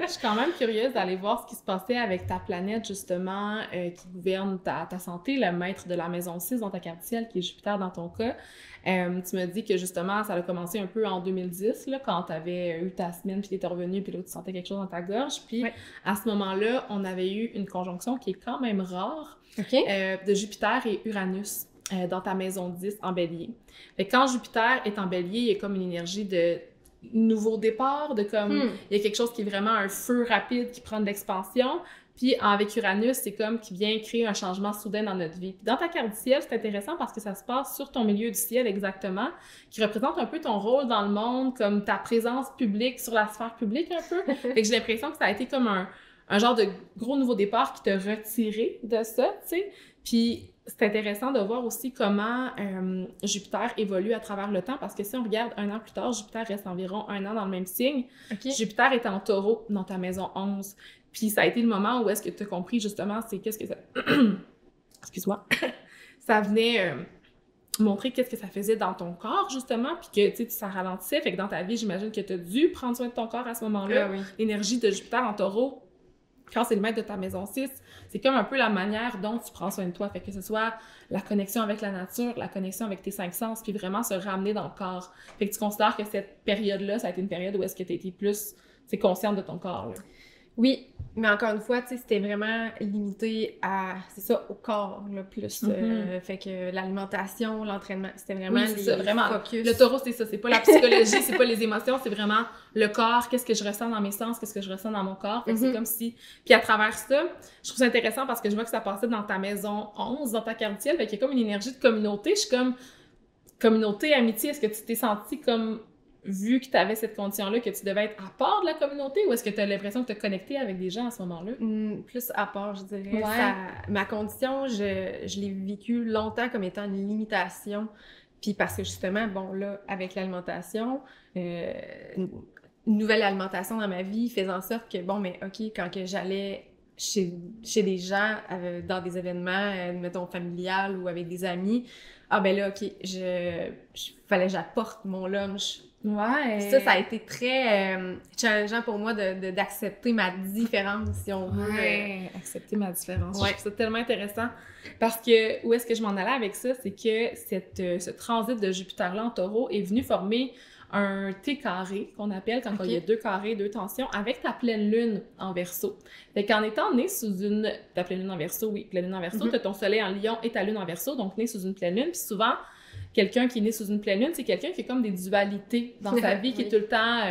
Je suis quand même curieuse d'aller voir ce qui se passait avec ta planète, justement, qui gouverne ta santé, le maître de la maison 6 dans ta carte ciel, qui est Jupiter dans ton cas. Tu me dis que, justement, ça a commencé un peu en 2010, là, quand tu avais eu ta semaine, puis tu étais revenue, puis là, tu sentais quelque chose dans ta gorge. Puis, à ce moment-là, on avait eu une conjonction qui est quand même rare de Jupiter et Uranus dans ta maison 10 en Bélier. Fait que quand Jupiter est en Bélier, il y a comme une énergie de nouveau départ, de comme il y a quelque chose qui est vraiment un feu rapide qui prend de l'expansion. Puis avec Uranus, c'est comme qui vient créer un changement soudain dans notre vie. Puis dans ta carte du ciel, c'est intéressant parce que ça se passe sur ton milieu du ciel exactement, qui représente un peu ton rôle dans le monde, comme ta présence publique sur la sphère publique un peu. Fait que j'ai l'impression que ça a été comme un genre de gros nouveau départ qui t'a retiré de ça, tu sais. Puis c'est intéressant de voir aussi comment Jupiter évolue à travers le temps, parce que si on regarde 1 an plus tard, Jupiter reste environ 1 an dans le même signe. Okay. Jupiter est en taureau dans ta maison 11. Puis ça a été le moment où est-ce que tu as compris justement, c'est qu'est-ce que ça... Excuse-moi. Ça venait montrer qu'est-ce que ça faisait dans ton corps, justement, puis que, tu sais, ça ralentissait. Fait que dans ta vie, j'imagine que tu as dû prendre soin de ton corps à ce moment-là. Oui. L'énergie de Jupiter en taureau, quand c'est le maître de ta maison 6, c'est comme un peu la manière dont tu prends soin de toi. Fait que ce soit la connexion avec la nature, la connexion avec tes 5 sens, puis vraiment se ramener dans le corps. Fait que tu considères que cette période-là, ça a été une période où est-ce que tu étais plus, c'est consciente de ton corps, là. Oui, mais encore une fois, tu sais, c'était vraiment limité à, c'est ça, au corps, là, plus. Fait que l'alimentation, l'entraînement, c'était vraiment vraiment focus. Le taureau, c'est ça, c'est pas la psychologie, c'est pas les émotions, c'est vraiment le corps, qu'est-ce que je ressens dans mes sens, qu'est-ce que je ressens dans mon corps. Fait que c'est comme si... Puis à travers ça, je trouve ça intéressant parce que je vois que ça passait dans ta maison 11, dans ta carte du ciel, fait qu'il y a comme une énergie de communauté. Je suis comme, communauté, amitié, est-ce que tu t'es sentie comme... vu que tu avais cette condition-là, que tu devais être à part de la communauté, ou est-ce que tu as l'impression que tu as connecté avec des gens à ce moment-là? Plus à part, je dirais. Ouais. Ma condition, je l'ai vécue longtemps comme étant une limitation. Puis parce que justement, bon, là, avec l'alimentation, une nouvelle alimentation dans ma vie faisait en sorte que, bon, mais OK, quand que j'allais chez des gens, dans des événements, mettons, familial ou avec des amis, ah ben là, OK, fallait que j'apporte mon lunch. Ouais. Ça a été très challengeant pour moi d'accepter ma différence, si on veut. Ouais, accepter ma différence. Ouais. Je trouve ça tellement intéressant. Parce que, où est-ce que je m'en allais avec ça, c'est que ce transit de Jupiter-là en taureau est venu former un T carré, qu'on appelle quand il y a 2 carrés, 2 tensions, avec ta pleine lune en Verseau. Fait qu'en étant né sous ta pleine lune en Verseau, oui, pleine lune en Verseau, t'as ton soleil en Lion et ta lune en Verseau, donc né sous une pleine lune, puis souvent... Quelqu'un qui est né sous une pleine lune, c'est quelqu'un qui a comme des dualités dans sa vie, qui est tout le temps,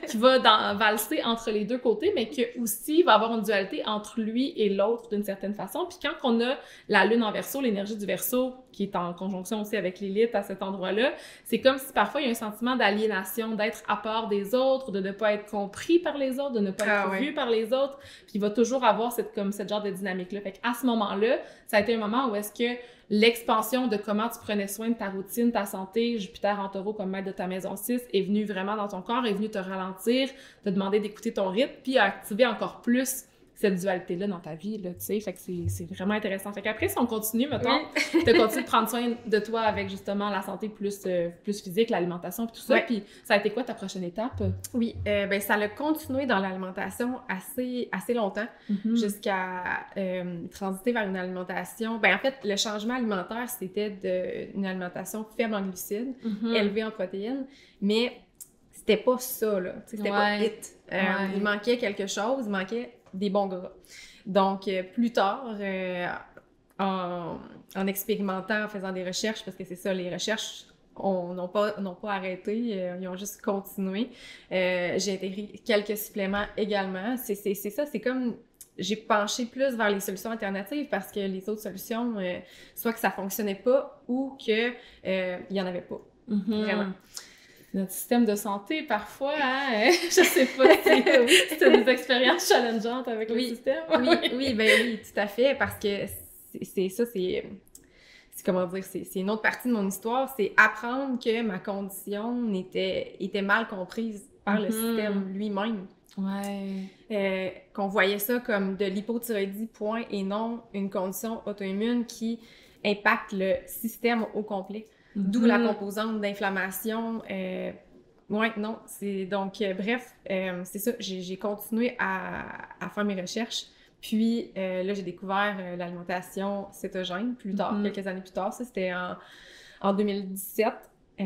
qui va valser entre les deux côtés, mais qui aussi va avoir une dualité entre lui et l'autre d'une certaine façon. Puis quand on a la lune en Verseau, l'énergie du Verseau, qui est en conjonction aussi avec Lilith à cet endroit-là, c'est comme si parfois il y a un sentiment d'aliénation, d'être à part des autres, de ne pas être compris par les autres, de ne pas être vu par les autres. Puis il va toujours avoir cette genre de dynamique-là. Fait qu'à ce moment-là, ça a été un moment où est-ce que l'expansion de comment tu prenais soin de ta routine, ta santé, Jupiter en taureau comme maître de ta maison 6, est venue vraiment dans ton corps, est venue te ralentir, te demander d'écouter ton rythme, puis à activer encore plus cette dualité-là dans ta vie, là, tu sais. Fait que c'est vraiment intéressant. Fait qu'après, si on continue, mettons, tu continues de prendre soin de toi avec justement la santé plus physique, l'alimentation, puis tout ça. Puis ça a été quoi ta prochaine étape? Oui, ben ça a continué dans l'alimentation assez longtemps, jusqu'à transiter vers une alimentation. Ben en fait, le changement alimentaire, c'était une alimentation faible en glucides, élevée en protéines, mais c'était pas ça, là. C'était pas it. Il manquait quelque chose, il manquait des bons gras. Donc, plus tard, en expérimentant, en faisant des recherches, parce que c'est ça, les recherches n'ont pas arrêté, ils ont juste continué. J'ai intégré quelques suppléments également. C'est ça, c'est comme... J'ai penché plus vers les solutions alternatives parce que les autres solutions, soit que ça fonctionnait pas ou que il y en avait pas. Vraiment. Notre système de santé, parfois, hein, je sais pas si c'était des expériences challengeantes avec le système. Oui, tout à fait, parce que c'est comment dire, c'est une autre partie de mon histoire, c'est apprendre que ma condition était mal comprise par le système lui-même. Ouais. Qu'on voyait ça comme de l'hypothyroïdie, point, et non une condition auto-immune qui impacte le système au complet. D'où la composante d'inflammation. Non, c'est... Donc, bref, c'est ça, j'ai continué à faire mes recherches. Puis, là, j'ai découvert l'alimentation cétogène plus tard, quelques années plus tard. Ça, c'était en 2017. Je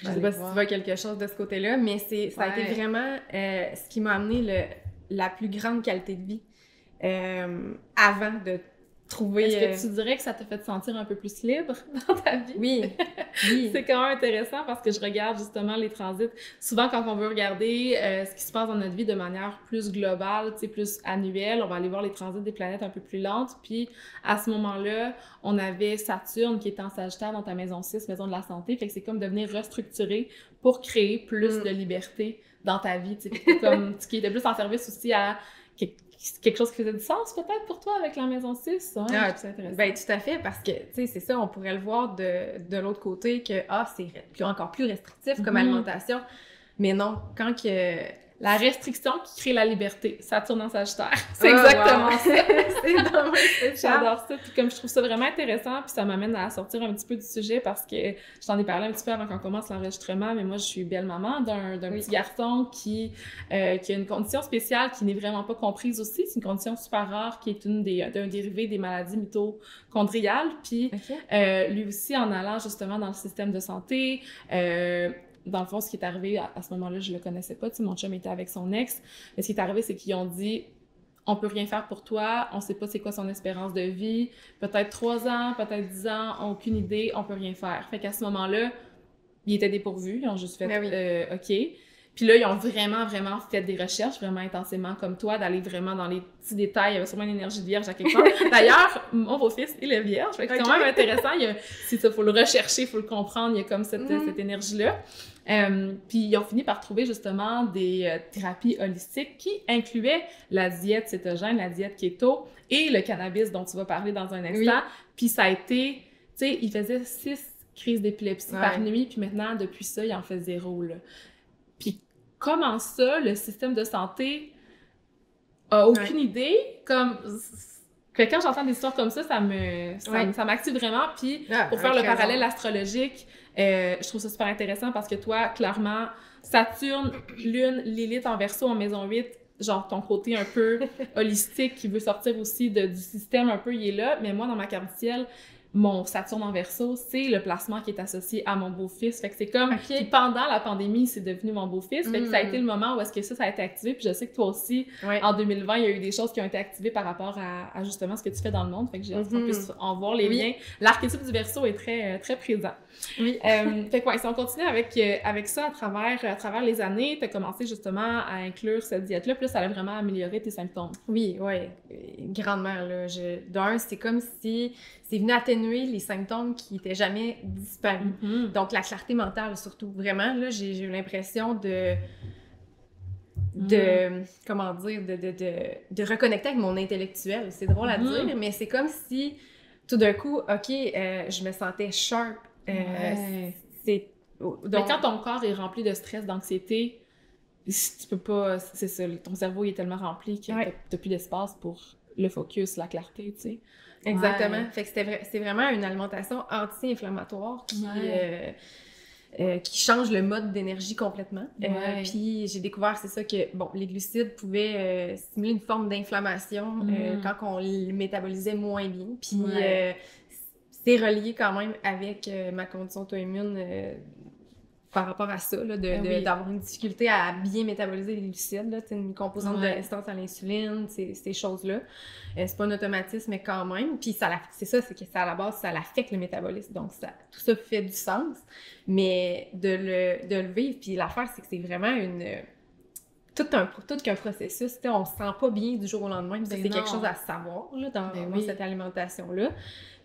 sais pas si tu vois quelque chose de ce côté-là, mais ça a été vraiment ce qui m'a amené la plus grande qualité de vie avant de trouver... Est-ce que tu dirais que ça t'a fait te sentir un peu plus libre dans ta vie? Oui, oui. C'est quand même intéressant parce que je regarde justement les transits. Souvent, quand on veut regarder ce qui se passe dans notre vie de manière plus globale, tu sais, plus annuelle, on va aller voir les transits des planètes un peu plus lentes. Puis, à ce moment-là, on avait Saturne qui était en Sagittaire dans ta maison 6, maison de la santé. Fait que c'est comme de venir restructurer pour créer plus de liberté dans ta vie, tu sais. Comme ce qui était plus en service aussi à quelque chose qui faisait du sens peut-être pour toi avec la maison 6. Ouais, c'est intéressant. Ben, tout à fait, parce que, tu sais, c'est ça, on pourrait le voir de l'autre côté que, c'est encore plus restrictif comme alimentation. Mais non, quand que... La restriction qui crée la liberté. Saturne en Sagittaire. C'est exactement ça. J'adore ça. Puis comme je trouve ça vraiment intéressant, puis ça m'amène à sortir un petit peu du sujet parce que je t'en ai parlé un petit peu avant qu'on commence l'enregistrement, mais moi, je suis belle-maman d'un petit garçon qui a une condition spéciale qui n'est vraiment pas comprise aussi. C'est une condition super rare qui est d'un dérivé des maladies mitochondriales. Puis lui aussi, en allant justement dans le système de santé... dans le fond, ce qui est arrivé, à ce moment-là, je le connaissais pas, tu sais, mon chum était avec son ex, mais ce qui est arrivé, c'est qu'ils ont dit « On peut rien faire pour toi, on sait pas c'est quoi son espérance de vie, peut-être 3 ans, peut-être 10 ans, aucune idée, on peut rien faire. » Fait qu'à ce moment-là, ils étaient dépourvus, ils ont juste fait « OK ». Puis là, ils ont vraiment, vraiment fait des recherches, vraiment intensément comme toi, d'aller vraiment dans les petits détails. Il y avait sûrement une énergie de vierge à quelque part. D'ailleurs, mon beau-fils, il est vierge. Fait que c'est quand même intéressant. C'est ça, faut le rechercher, faut le comprendre. Il y a comme cette énergie-là. Puis ils ont fini par trouver justement des thérapies holistiques qui incluaient la diète cétogène, la diète keto et le cannabis dont tu vas parler dans un instant. Puis ça a été, tu sais, il faisait 6 crises d'épilepsie par nuit, puis maintenant, depuis ça, il en fait 0, là. Puis comment ça, le système de santé a aucune idée, comme... Que quand j'entends des histoires comme ça, ça m'active vraiment. Puis pour faire le parallèle astrologique, je trouve ça super intéressant parce que toi, clairement, Saturne, Lune, Lilith en Verseau en maison 8, genre ton côté un peu holistique qui veut sortir aussi du système un peu, il est là. Mais moi, dans ma carte du ciel, mon Saturne en Verseau, c'est le placement qui est associé à mon beau-fils. Fait que c'est comme... Puis pendant la pandémie, c'est devenu mon beau-fils. Fait que ça a été le moment où est-ce que ça a été activé. Puis je sais que toi aussi, en 2020, il y a eu des choses qui ont été activées par rapport à justement ce que tu fais dans le monde. Fait que j'ai hâte qu'on puisse en voir les liens. L'archétype du Verseau est très, très présent. Oui. Fait que si on continue avec ça à travers les années, tu as commencé justement à inclure cette diète-là. Puis là, ça a vraiment amélioré tes symptômes. Oui, grandement, là. D'un, c'est comme si c'est venu atténuer les symptômes qui n'étaient jamais disparus. Donc, la clarté mentale, surtout. Vraiment, là, j'ai eu l'impression de comment dire, de reconnecter avec mon intellectuel. C'est drôle à dire, mais c'est comme si, tout d'un coup, je me sentais sharp. Mais quand ton corps est rempli de stress, d'anxiété, tu peux pas... C'est ça, ton cerveau il est tellement rempli que t'as plus d'espace pour le focus, la clarté, tu sais. Exactement. Fait que c'est vraiment une alimentation anti-inflammatoire qui change le mode d'énergie complètement. Puis j'ai découvert, c'est ça, que les glucides pouvaient stimuler une forme d'inflammation quand on les métabolisait moins bien. Puis c'est relié quand même avec ma condition auto-immune par rapport à ça, là, d'avoir une difficulté à bien métaboliser les glucides, là, une composante de résistance à l'insuline, ces choses-là. C'est pas un automatisme, mais quand même. Puis c'est que ça, à la base, ça affecte le métabolisme. Donc, tout ça fait du sens. Mais de le vivre, puis l'affaire, c'est que c'est vraiment tout qu'un processus. On se sent pas bien du jour au lendemain. Puis c'est quelque chose à savoir là, dans cette alimentation-là.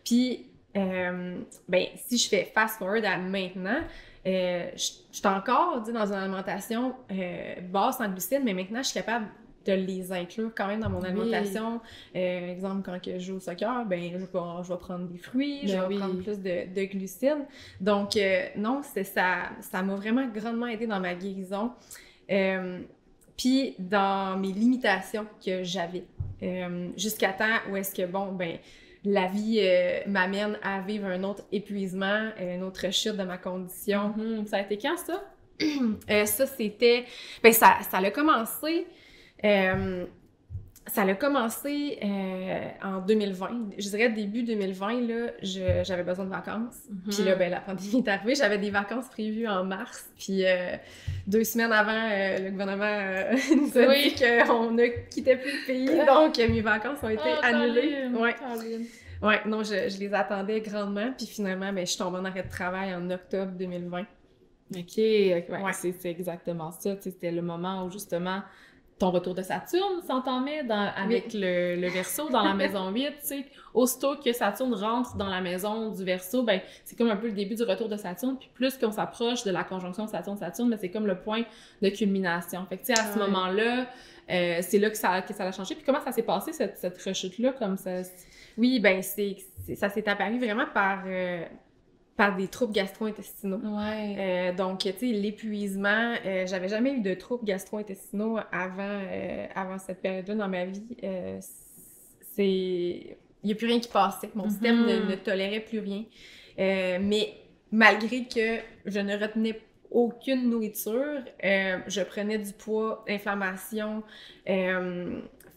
Puis, si je fais fast-forward à maintenant, je suis encore dans une alimentation basse en glucides, mais maintenant, je suis capable de les inclure quand même dans mon alimentation. Exemple, quand je joue au soccer, je vais prendre des fruits, je vais prendre plus de glucides. Donc, non, ça m'a vraiment grandement aidé dans ma guérison. Puis, dans mes limitations que j'avais. Jusqu'à temps où est-ce que, la vie m'amène à vivre un autre épuisement, une autre chute de ma condition. Ça a été quand, ça? Ça, c'était... ça a commencé... ça Ça a commencé en 2020. Je dirais début 2020, là, j'avais besoin de vacances. Puis là, ben, la pandémie est arrivée. J'avais des vacances prévues en mars. Puis 2 semaines avant, le gouvernement nous a dit qu'on ne quittait plus le pays. Donc, mes vacances ont été annulées. Ouais, non, je les attendais grandement. Puis finalement, ben, je suis tombée en arrêt de travail en octobre 2020. OK. C'est exactement ça. C'était le moment où, justement, ton retour de Saturne s'entamait avec le Verseau dans la maison 8, tu sais. Aussitôt que Saturne rentre dans la maison du Verseau, ben c'est comme un peu le début du retour de Saturne, puis plus qu'on s'approche de la conjonction Saturne-Saturne, ben c'est comme le point de culmination. Fait que tu sais, à ce moment-là, c'est là que ça a changé. Puis comment ça s'est passé, cette rechute-là, comme ça? Oui, ben ça s'est apparu vraiment par des troubles gastro-intestinaux. Donc, tu sais, l'épuisement, j'avais jamais eu de troubles gastro-intestinaux avant cette période-là dans ma vie. Il n'y a plus rien qui passait. Mon système ne tolérait plus rien. Mais malgré que je ne retenais aucune nourriture, je prenais du poids, inflammation,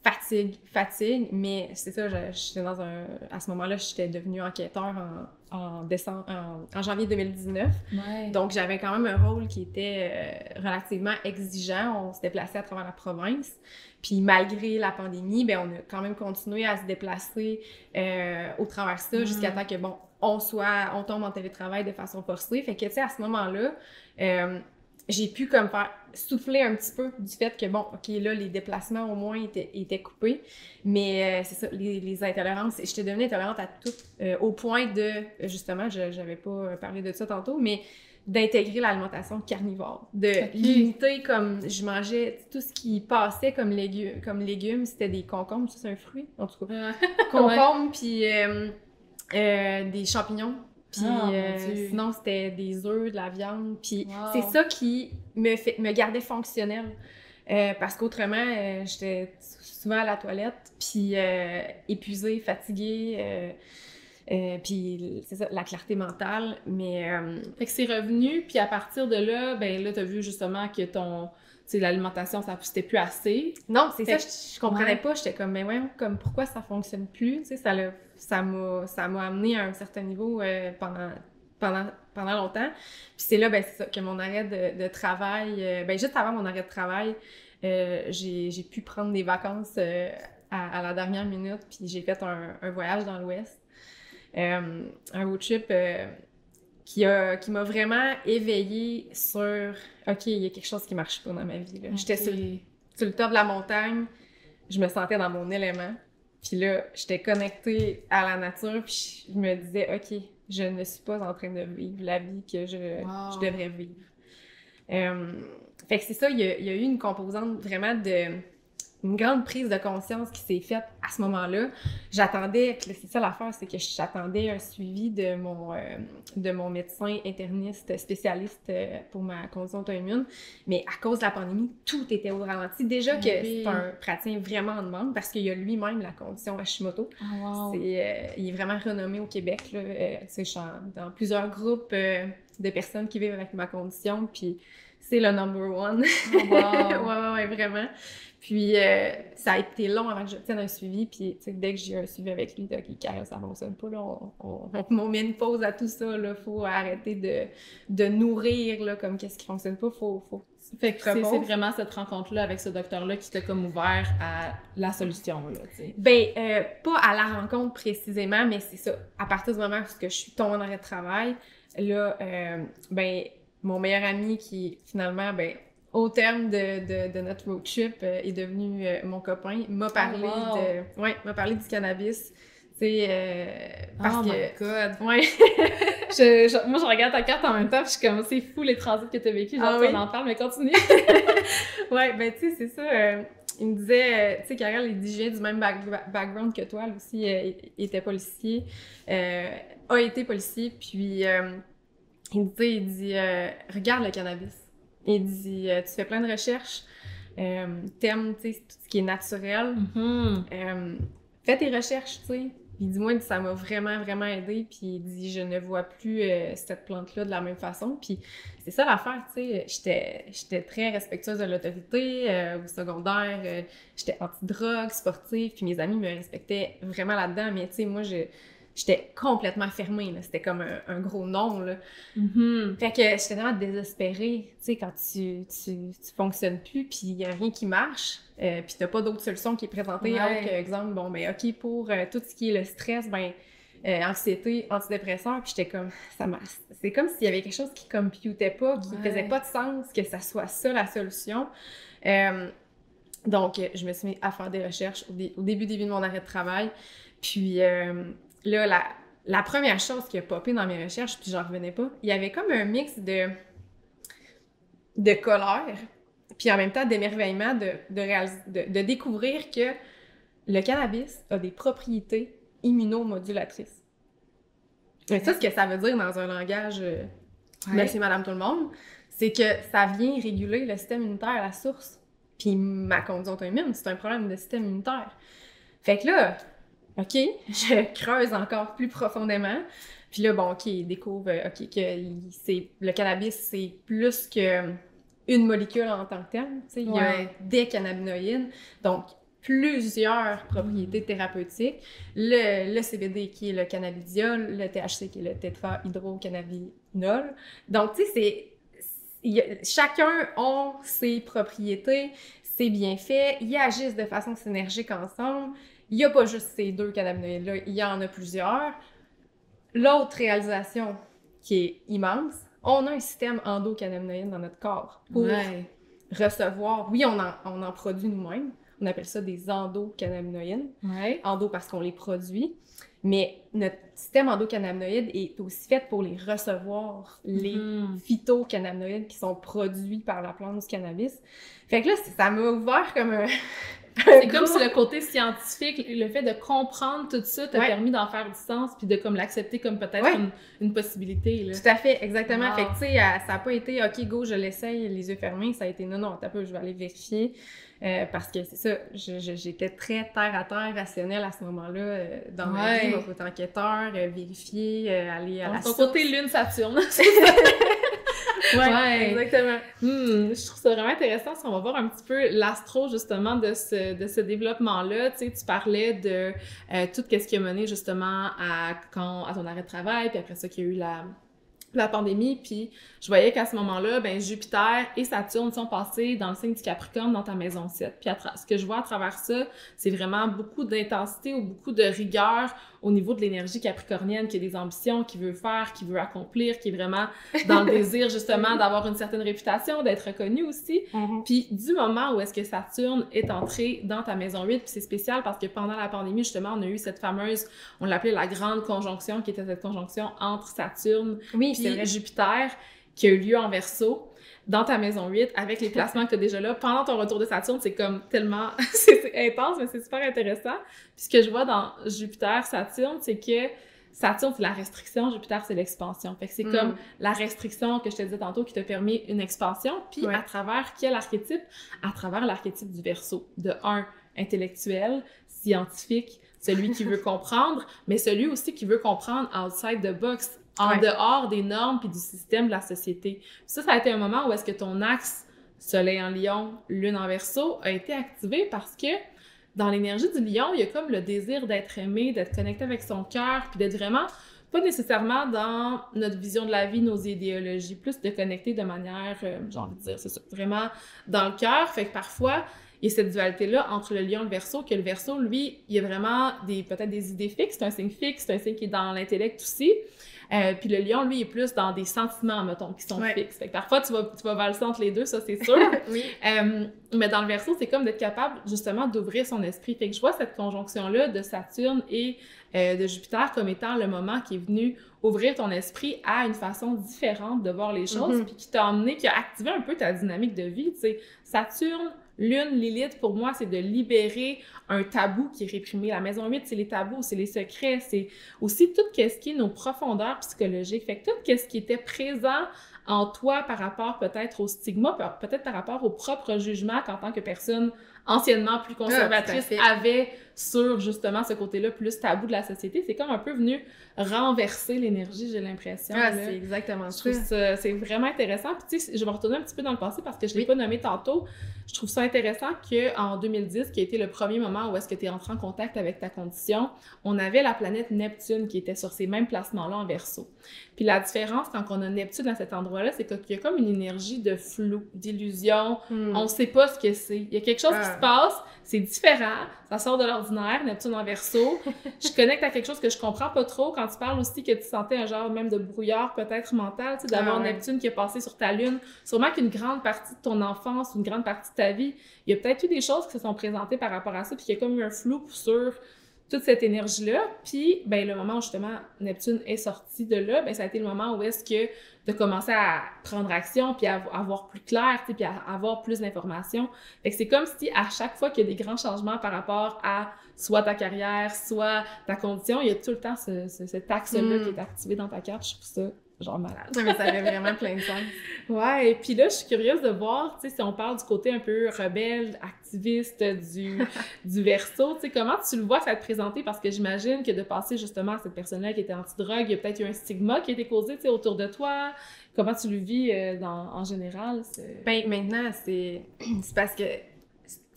fatigue, mais c'est ça, j'étais à ce moment-là, j'étais devenue enquêteur en janvier 2019. Donc, j'avais quand même un rôle qui était relativement exigeant. On se déplaçait à travers la province. Puis, malgré la pandémie, ben, on a quand même continué à se déplacer au travers de ça jusqu'à temps que, bon, on tombe en télétravail de façon forcée. Fait que, tu sais, à ce moment-là, j'ai pu comme faire souffler un petit peu du fait que, bon, OK, là, les déplacements au moins étaient coupés. Mais c'est ça, les intolérances, j'étais devenue intolérante à tout, au point de, justement, j'avais pas parlé de ça tantôt, mais d'intégrer l'alimentation carnivore, de limiter comme, je mangeais tout ce qui passait comme légumes, c'était des concombres, ça c'est un fruit, en tout cas, concombres, puis des champignons. Puis sinon, c'était des œufs, de la viande. Puis c'est ça qui me gardait fonctionnelle. Parce qu'autrement, j'étais souvent à la toilette, puis épuisée, fatiguée. Puis c'est ça, la clarté mentale. Mais fait que c'est revenu, puis à partir de là, ben là, t'as vu justement que l'alimentation, c'était plus assez. Non, c'est ça, je comprenais pas. J'étais comme, mais ouais, comme pourquoi ça fonctionne plus? Tu sais, ça m'a amené à un certain niveau pendant longtemps. Puis c'est là, ben c'est ça, que mon arrêt de travail, ben juste avant mon arrêt de travail, j'ai pu prendre des vacances à la dernière minute, puis j'ai fait un voyage dans l'Ouest, un road trip qui m'a vraiment éveillée sur OK, il y a quelque chose qui marche pas dans ma vie. Là. J'étais sur le top de la montagne, je me sentais dans mon élément. Puis là, j'étais connectée à la nature, puis je me disais OK, je ne suis pas en train de vivre la vie que je devrais vivre. Fait que c'est ça, il y a eu une composante vraiment une grande prise de conscience qui s'est faite à ce moment-là. J'attendais, c'est ça l'affaire, c'est que j'attendais un suivi de mon médecin interniste spécialiste pour ma condition auto-immune, mais à cause de la pandémie, tout était au ralenti. Déjà que c'est un praticien vraiment en demande parce qu'il y a lui-même la condition Hashimoto. Il est vraiment renommé au Québec. Là. Je suis dans plusieurs groupes de personnes qui vivent avec ma condition, puis c'est le number one. ouais, vraiment. Puis, ça a été long avant que j'obtienne un suivi. Puis, tu sais, dès que j'ai eu un suivi avec lui, OK, Karel, ça fonctionne pas, là. On met une pause à tout ça, là. Faut arrêter de nourrir, là, comme qu'est-ce qui fonctionne pas. Fait que c'est vraiment cette rencontre-là avec ce docteur-là qui t'a comme ouvert à la solution, là, tu sais. Ben, pas à la rencontre précisément, mais c'est ça. À partir du moment où je suis tombée en arrêt de travail, là, ben, mon meilleur ami qui, finalement, ben, au terme de notre road trip, est devenu mon copain, m'a parlé m'a parlé du cannabis. Parce my God! Ouais. Moi, je regarde ta carte en même temps, puis je suis comme, c'est fou les transits que t'as vécu, genre, on en parle, mais continue! Ouais, ben, tu sais, c'est ça. Il me disait, tu sais, Karel, il dit, je viens du même background que toi, lui aussi, il était policier, a été policier, puis il dit, regarde le cannabis. Il dit, tu fais plein de recherches, t'aimes, tu sais, tout ce qui est naturel, fais tes recherches, tu sais, il dit, moi, ça m'a vraiment, vraiment aidé. Puis il dit, je ne vois plus cette plante-là de la même façon. Puis c'est ça l'affaire, tu sais. J'étais très respectueuse de l'autorité. Au secondaire, j'étais anti-drogue, sportive. Puis mes amis me respectaient vraiment là-dedans. Mais tu sais, moi, j'étais complètement fermée, là. C'était comme un gros non, là. Fait que j'étais vraiment désespérée, tu sais, quand tu fonctionnes plus, puis il y a rien qui marche, puis t'as pas d'autre solution qui est présentée, autre que, exemple, bon, ben OK, pour tout ce qui est le stress, ben, anxiété, antidépresseur, puis j'étais comme, c'est comme s'il y avait quelque chose qui computait pas, qui faisait pas de sens, que ça soit ça la solution. Donc, je me suis mis à faire des recherches au début de mon arrêt de travail, puis là, la première chose qui a popé dans mes recherches, puis j'en revenais pas, il y avait comme un mix de colère, puis en même temps d'émerveillement de découvrir que le cannabis a des propriétés immunomodulatrices. Mais ça, ce que ça veut dire dans un langage monsieur, madame, tout le monde, c'est que ça vient réguler le système immunitaire à la source. Puis ma condition auto-immune, c'est un problème de système immunitaire. Fait que là, OK, je creuse encore plus profondément. Puis là, bon, OK, il découvre, OK, que le cannabis, c'est plus qu'une molécule en tant que telle. Tu sais, il y a des cannabinoïdes, donc plusieurs propriétés thérapeutiques. Le CBD qui est le cannabidiol, le THC qui est le tétrahydrocannabinol. Donc, tu sais, chacun a ses propriétés, ses bienfaits, ils agissent de façon synergique ensemble. Il n'y a pas juste ces deux cannabinoïdes-là, il y en a plusieurs. L'autre réalisation qui est immense, on a un système endocannabinoïde dans notre corps pour recevoir... Oui, on en produit nous-mêmes. On appelle ça des endocannabinoïdes. Endo parce qu'on les produit. Mais notre système endocannabinoïde est aussi fait pour les recevoir, les phytocannabinoïdes qui sont produits par la plante du cannabis. Fait que là, ça m'a ouvert comme un... C'est comme si le côté scientifique, le fait de comprendre tout ça t'a permis d'en faire du sens puis de comme l'accepter comme peut-être une possibilité. Là. Tout à fait, exactement. Fait que tu sais, ça n'a pas été « OK, go, je l'essaye, les yeux fermés », ça a été « Non, t'as peu, je vais aller vérifier ». Parce que c'est ça, j'étais très terre-à-terre, rationnelle à ce moment-là dans ma vie, mon côté enquêteur, vérifier, aller à la source. Ton côté Lune-Saturne. Exactement. Je trouve ça vraiment intéressant parce qu'on va voir un petit peu l'astro justement de ce développement-là. Tu sais, tu parlais de tout ce qui a mené justement à ton arrêt de travail, puis après ça qu'il y a eu la pandémie, puis je voyais qu'à ce moment-là, ben Jupiter et Saturne sont passés dans le signe du Capricorne dans ta maison 7. Puis ce que je vois à travers ça, c'est vraiment beaucoup d'intensité ou beaucoup de rigueur au niveau de l'énergie capricornienne, qui a des ambitions, qui veut faire, qui veut accomplir, qui est vraiment dans le désir justement d'avoir une certaine réputation, d'être reconnu aussi. Puis du moment où est-ce que Saturne est entré dans ta maison 8, puis c'est spécial parce que pendant la pandémie, justement, on a eu cette fameuse, on l'appelait la grande conjonction, qui était cette conjonction entre Saturne et Jupiter, qui a eu lieu en Verseau, dans ta maison 8, avec les placements que tu as déjà là. Pendant ton retour de Saturne, c'est comme tellement... c'est intense, mais c'est super intéressant. Puis ce que je vois dans Jupiter-Saturne, c'est que Saturne, c'est la restriction, Jupiter, c'est l'expansion. Fait que c'est comme la restriction que je te disais tantôt qui t'a permis une expansion. Puis à travers quel archétype? À travers l'archétype du Verseau. De intellectuel, scientifique, celui qui veut comprendre, mais celui aussi qui veut comprendre outside the box, en dehors des normes puis du système de la société. Ça a été un moment où est-ce que ton axe Soleil en Lion, Lune en Verseau a été activé parce que dans l'énergie du Lion, il y a comme le désir d'être aimé, d'être connecté avec son cœur, puis d'être vraiment, pas nécessairement dans notre vision de la vie, nos idéologies, plus de connecter de manière, j'ai envie de dire, c'est ça, vraiment dans le cœur. Fait que parfois, il y a cette dualité-là entre le Lion et le Verseau, que le Verseau, lui, il y a vraiment peut-être des idées fixes, c'est un signe fixe, c'est un signe qui est dans l'intellect aussi. Puis le Lion, lui, est plus dans des sentiments, mettons, qui sont fixes. Fait que parfois, tu vas valser entre les deux, ça, c'est sûr. Mais dans le Verseau, c'est comme d'être capable, justement, d'ouvrir son esprit. Fait que je vois cette conjonction-là de Saturne et de Jupiter comme étant le moment qui est venu ouvrir ton esprit à une façon différente de voir les choses, puis qui t'a emmené, qui a activé un peu ta dynamique de vie, tu sais. Saturne, Lune, Lilith, pour moi, c'est de libérer un tabou qui est réprimé. La maison 8, c'est les tabous, c'est les secrets, c'est aussi tout ce qui est nos profondeurs psychologiques. Fait que tout ce qui était présent en toi par rapport peut-être au stigma, peut-être par rapport au propre jugement qu'en tant que personne anciennement plus conservatrice avait sur justement ce côté-là plus tabou de la société. C'est comme un peu venu renverser l'énergie, j'ai l'impression. Ah, c'est exactement ça. Je trouve ça, c'est vraiment intéressant. Puis tu sais, je vais retourner un petit peu dans le passé parce que je l'ai pas nommé tantôt. Je trouve ça intéressant qu'en 2010, qui a été le premier moment où est-ce que tu es entré en contact avec ta condition, on avait la planète Neptune qui était sur ces mêmes placements-là en Verseau. Puis la différence quand on a Neptune à cet endroit-là, c'est qu'il y a comme une énergie de flou, d'illusion. On sait pas ce que c'est. Il y a quelque chose qui se passe, c'est différent, ça sort de l'ordinaire, Neptune en Verseau. Je connecte à quelque chose que je comprends pas trop. Quand tu parles aussi que tu sentais un genre même de brouillard peut-être mental, tu sais, d'avoir Neptune qui est passé sur ta lune. Sûrement qu'une grande partie de ton enfance, une grande partie de ta vie, il y a peut-être eu des choses qui se sont présentées par rapport à ça, puis qu'il y a comme eu un flou sur toute cette énergie-là. Puis, ben, le moment où justement Neptune est sorti de là, ben, ça a été le moment où est-ce que tu as commencé à prendre action, puis à voir plus clair, puis à avoir plus d'informations. Fait que c'est comme si à chaque fois qu'il y a des grands changements par rapport à soit ta carrière, soit ta condition, il y a tout le temps cet axe-là qui est activé dans ta carte. Je trouve ça genre malade. Mais ça avait vraiment plein de sens. Ouais, et puis là, je suis curieuse de voir, tu sais, si on parle du côté un peu rebelle, activiste du Verseau, tu sais, comment tu le vois ça te présenter? Parce que j'imagine que de passer justement à cette personne-là qui était anti-drogue, il y a peut-être eu un stigma qui a été causé, tu sais, autour de toi. Comment tu le vis en général? Ben, maintenant, c'est parce que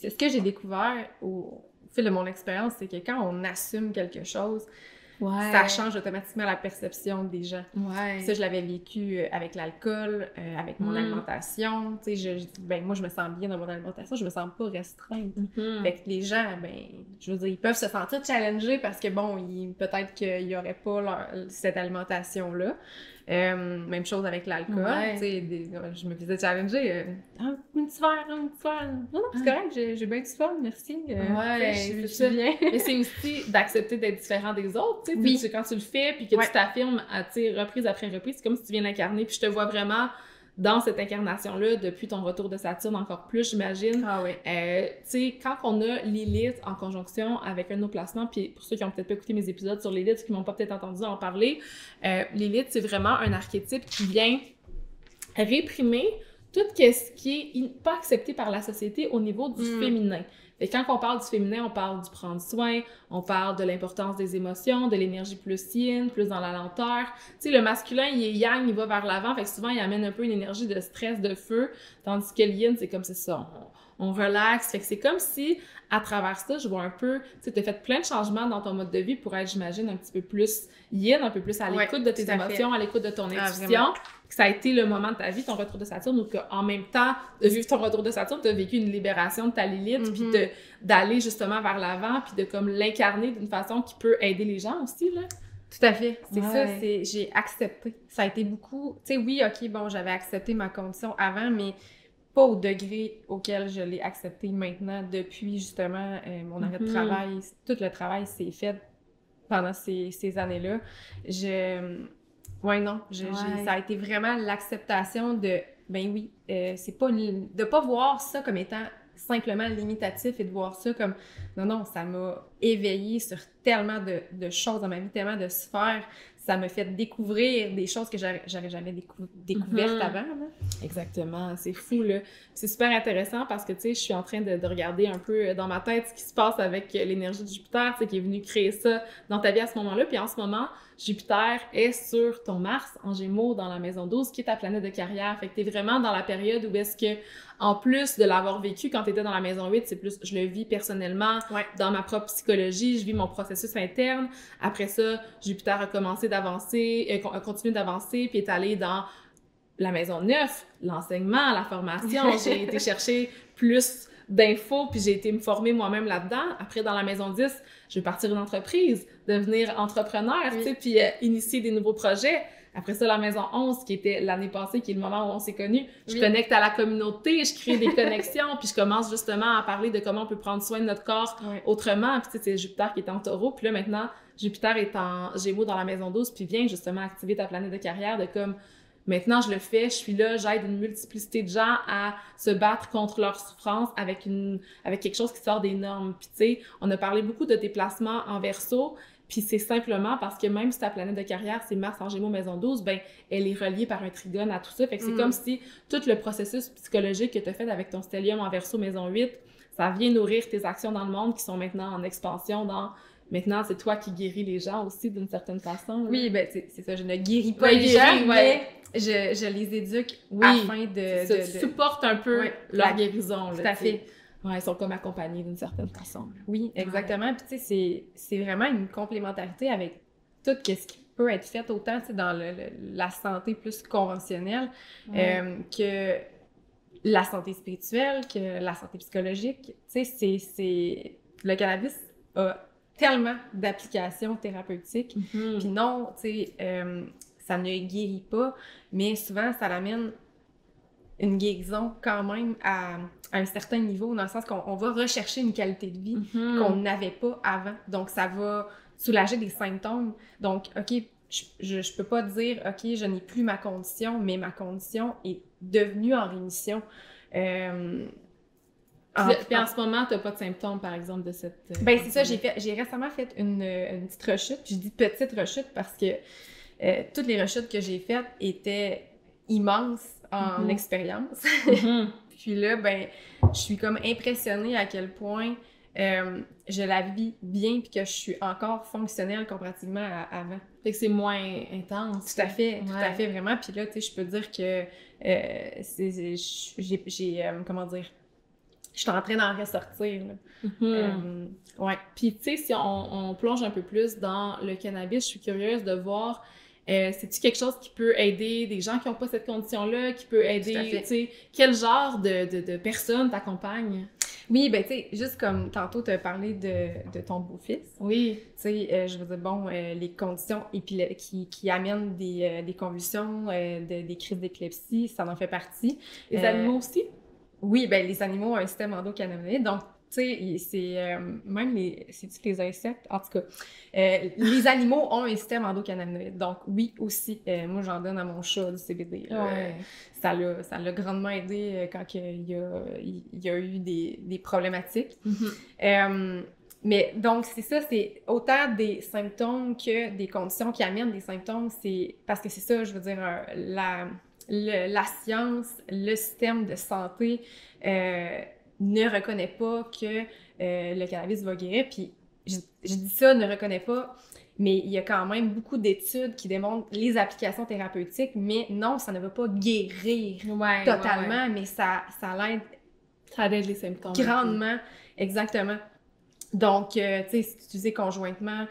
ce que j'ai découvert au fil de mon expérience, c'est que quand on assume quelque chose, ça change automatiquement la perception des gens. Ça, je l'avais vécu avec l'alcool, avec mon alimentation. Tu sais, moi, je me sens bien dans mon alimentation, je me sens pas restreinte. Fait que les gens, ben, je veux dire, ils peuvent se sentir challengés parce que, bon, peut-être qu'il y aurait pas cette alimentation-là. Même chose avec l'alcool. Tu sais, je me faisais challenger. Un petit verre. Non, c'est correct, j'ai bien du fun, merci. Je suis bien. Mais c'est aussi d'accepter d'être différent des autres. Tu sais, quand tu le fais, puis que tu t'affirmes à reprise après reprise, c'est comme si tu viens l'incarner. Puis je te vois vraiment dans cette incarnation-là depuis ton retour de Saturne encore plus, j'imagine. Tu sais, quand on a Lilith en conjonction avec un de nos placements, puis pour ceux qui ont peut-être pas écouté mes épisodes sur Lilith, ou qui m'ont pas peut-être entendu en parler, Lilith, c'est vraiment un archétype qui vient réprimer tout ce qui est pas accepté par la société au niveau du féminin. Et quand on parle du féminin, on parle du prendre soin, on parle de l'importance des émotions, de l'énergie plus yin, plus dans la lenteur. Tu sais, le masculin, il est yang, il va vers l'avant, fait que souvent, il amène un peu une énergie de stress, de feu, tandis que le yin, c'est comme c'est ça, on relaxe. Fait que c'est comme si, à travers ça, je vois un peu, tu sais, t'as fait plein de changements dans ton mode de vie pour être, j'imagine, un petit peu plus yin, un peu plus à l'écoute de tes émotions, à l'écoute de ton intuition. Ça a été le moment de ta vie, ton retour de Saturne, ou qu'en même temps de vivre ton retour de Saturne, tu as vécu une libération de ta Lilith, puis d'aller justement vers l'avant, puis de comme l'incarner d'une façon qui peut aider les gens aussi, là. Tout à fait, c'est ça, j'ai accepté. Ça a été beaucoup, tu sais, oui, ok, bon, j'avais accepté ma condition avant, mais pas au degré auquel je l'ai accepté maintenant, depuis justement mon arrêt de travail. Tout le travail s'est fait pendant ces années-là. Ça a été vraiment l'acceptation de, ben oui, c'est pas de pas voir ça comme étant simplement limitatif et de voir ça comme, non, ça m'a éveillée sur tellement de choses dans ma vie, tellement de sphères. Ça m'a fait découvrir des choses que j'avais jamais découvertes avant. Là. Exactement, c'est fou, là. C'est super intéressant parce que, tu sais, je suis en train de regarder un peu dans ma tête ce qui se passe avec l'énergie de Jupiter, tu sais, qui est venu créer ça dans ta vie à ce moment-là. Puis en ce moment, Jupiter est sur ton Mars en Gémeaux dans la maison 12, qui est ta planète de carrière. Fait que t'es vraiment dans la période où est-ce que, en plus de l'avoir vécu quand t'étais dans la maison 8, c'est plus, je le vis personnellement, dans ma propre psychologie, je vis mon processus interne. Après ça, Jupiter a commencé d'avancer, a continué d'avancer, puis est allé dans la maison 9, l'enseignement, la formation. J'ai été chercher plus d'infos, puis j'ai été me former moi-même là-dedans. Après, dans la maison 10, je vais partir une entreprise, devenir entrepreneur, tu sais, puis initier des nouveaux projets. Après ça, la maison 11, qui était l'année passée, qui est le moment où on s'est connus, je connecte à la communauté, je crée des connexions, puis je commence justement à parler de comment on peut prendre soin de notre corps autrement. Puis tu sais, c'est Jupiter qui est en Taureau, puis là, maintenant, Jupiter est en Gémeaux dans la maison 12, puis vient justement activer ta planète de carrière de comme, maintenant, je le fais, je suis là, j'aide une multiplicité de gens à se battre contre leur souffrance avec quelque chose qui sort des normes. Puis tu sais, on a parlé beaucoup de tes placements en Verseau, puis c'est simplement parce que même si ta planète de carrière, c'est Mars en Gémeaux, maison 12, ben elle est reliée par un trigone à tout ça. Fait que c'est comme si tout le processus psychologique que tu as fait avec ton stellium en Verseau, maison 8, ça vient nourrir tes actions dans le monde qui sont maintenant en expansion maintenant, c'est toi qui guéris les gens aussi d'une certaine façon. Là. Oui, ben c'est ça, je ne guéris pas les gens, mais je les éduque afin de supporte un peu leur guérison. Tout à fait. Ouais, ils sont comme accompagnés d'une certaine façon. Oui, exactement. Puis tu sais, c'est vraiment une complémentarité avec tout ce qui peut être fait, autant dans la santé plus conventionnelle que la santé spirituelle, que la santé psychologique. Tu sais, le cannabis a tellement d'applications thérapeutiques. Puis non, tu sais, ça ne guérit pas, mais souvent, ça l'amène une guérison quand même à un certain niveau, dans le sens qu'on va rechercher une qualité de vie qu'on n'avait pas avant. Donc, ça va soulager des symptômes. Donc, OK, je peux pas dire, OK, je n'ai plus ma condition, mais ma condition est devenue en rémission. Puis en ce moment, tu n'as pas de symptômes, par exemple, de cette... Ben c'est ça, j'ai récemment fait une petite rechute. Puis je dis petite rechute parce que toutes les rechutes que j'ai faites étaient immenses en expérience. Puis là, ben, je suis comme impressionnée à quel point je la vis bien puis que je suis encore fonctionnelle comparativement à avant. Fait que c'est moins intense. Tout à fait, vraiment. Puis là, tu sais, je peux dire que comment dire... Je suis en train d'en ressortir. Ouais. Puis, tu sais, si on plonge un peu plus dans le cannabis, je suis curieuse de voir, c'est-tu quelque chose qui peut aider des gens qui n'ont pas cette condition-là, qui peut aider, tu sais, quel genre de personnes t'accompagnent? Oui, ben tu sais, juste comme tantôt tu as parlé de ton beau-fils. Oui. Tu sais, je veux dire, bon, les conditions qui amènent des convulsions, des crises d'épilepsie, ça en fait partie. Les animaux aussi? Oui, ben les animaux ont un système endocannabinoïde, donc tu sais, c'est même les insectes, en tout cas, les animaux ont un système endocannabinoïde, donc oui aussi, moi j'en donne à mon chat du CBD. Ça l'a grandement aidé quand il y a eu des problématiques. Mais donc c'est ça, c'est autant des symptômes que des conditions qui amènent des symptômes, c'est parce que c'est ça, je veux dire, la science, le système de santé ne reconnaît pas que le cannabis va guérir. Puis je dis ça, ne reconnaît pas, mais il y a quand même beaucoup d'études qui démontrent les applications thérapeutiques, mais non, ça ne va pas guérir totalement, mais ça l'aide. Ça aide les symptômes. Grandement, exactement. Donc, tu sais, c'est utilisé conjointement,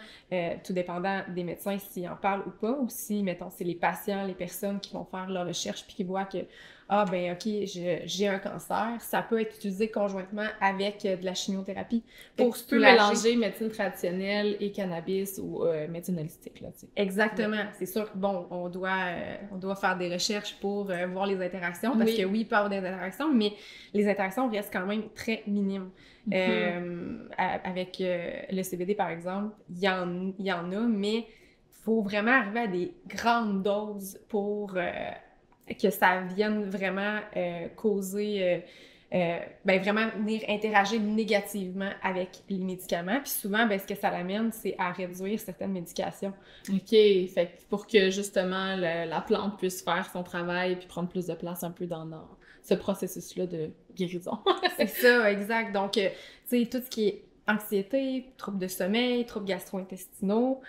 tout dépendant des médecins s'ils en parlent ou pas, ou si, mettons, c'est les patients, les personnes qui vont faire leur recherche puis qui voient que, ah, ben OK, j'ai un cancer, ça peut être utilisé conjointement avec de la chimiothérapie pour tu peux mélanger médecine traditionnelle et cannabis ou médecine holistique, là, tu sais. Exactement. C'est sûr que, bon, on doit faire des recherches pour voir les interactions, parce que oui, il peut y avoir des interactions, mais les interactions restent quand même très minimes. Avec le CBD, par exemple, il y en a, mais il faut vraiment arriver à des grandes doses pour que ça vienne vraiment causer, ben vraiment venir interagir négativement avec les médicaments. Puis souvent, ben, ce que ça l'amène, c'est à réduire certaines médications. OK, fait que pour que justement la plante puisse faire son travail puis prendre plus de place un peu dans ce processus-là de guérison. C'est ça, exact. Donc, tu sais, tout ce qui est anxiété, troubles de sommeil, troubles gastro-intestinaux,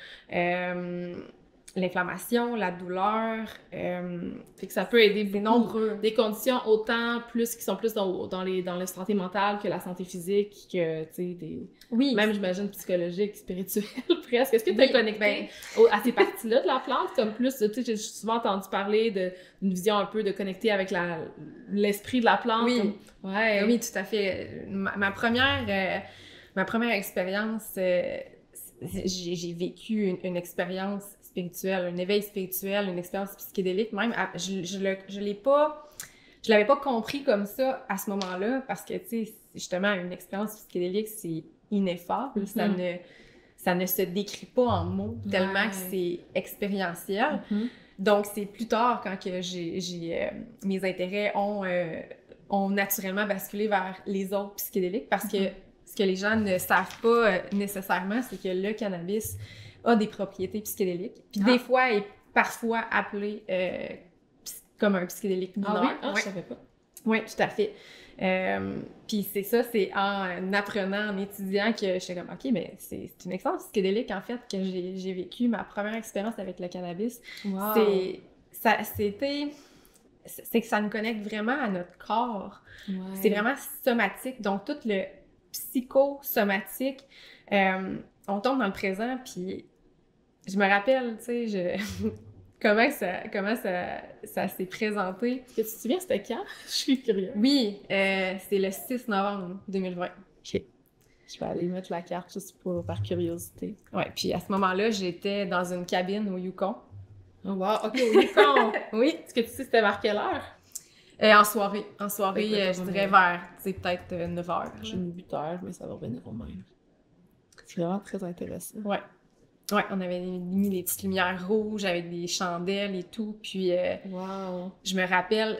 l'inflammation, la douleur, fait que ça peut aider des nombreux. Des conditions autant plus qui sont plus dans la santé mentale que la santé physique, que, tu sais, même, j'imagine, psychologique, spirituelle, presque. Est-ce que tu es connecté à ces parties-là de la plante, comme plus, tu sais, j'ai souvent entendu parler d'une vision un peu de connecter avec l'esprit de la plante. Oui. Comme... Oui, tout à fait. Ma première expérience, j'ai vécu une expérience spirituelle, un éveil spirituel, une expérience psychédélique même. Je l'avais pas compris comme ça à ce moment-là, parce que, tu sais, justement, une expérience psychédélique, c'est ineffable. Ça ne se décrit pas en mots, tellement que c'est expérientiel. Donc, c'est plus tard, quand que mes intérêts ont naturellement basculé vers les autres psychédéliques, parce que ce que les gens ne savent pas nécessairement, c'est que le cannabis a des propriétés psychédéliques. Puis des fois, est parfois appelé comme un psychédélique mineur. Ah oui? Je savais pas. Oui, tout à fait. Puis c'est ça, c'est en apprenant, en étudiant que j'étais comme, OK, mais c'est une expérience psychédélique, en fait, que j'ai vécu ma première expérience avec le cannabis. Wow. C'est que ça nous connecte vraiment à notre corps. Ouais. C'est vraiment somatique. Donc, tout le psychosomatique, on tombe dans le présent, puis je me rappelle, tu sais, comment ça s'est présenté. Est-ce que tu te souviens, c'était quand? Je suis curieuse. Oui, c'est le 6 novembre 2020. OK. Je vais aller mettre la carte juste par curiosité. Ouais, puis à ce moment-là, j'étais dans une cabine au Yukon. Oh wow, OK, au Yukon! Oui. Est-ce que tu sais c'était vers quelle heure? En soirée. En soirée, je dirais vers, tu sais, peut-être 9h. J'ai mis 8h, mais ça va revenir au même. C'est vraiment très intéressant. Ouais. Ouais, on avait mis des petites lumières rouges avec des chandelles et tout, puis wow. Je me rappelle,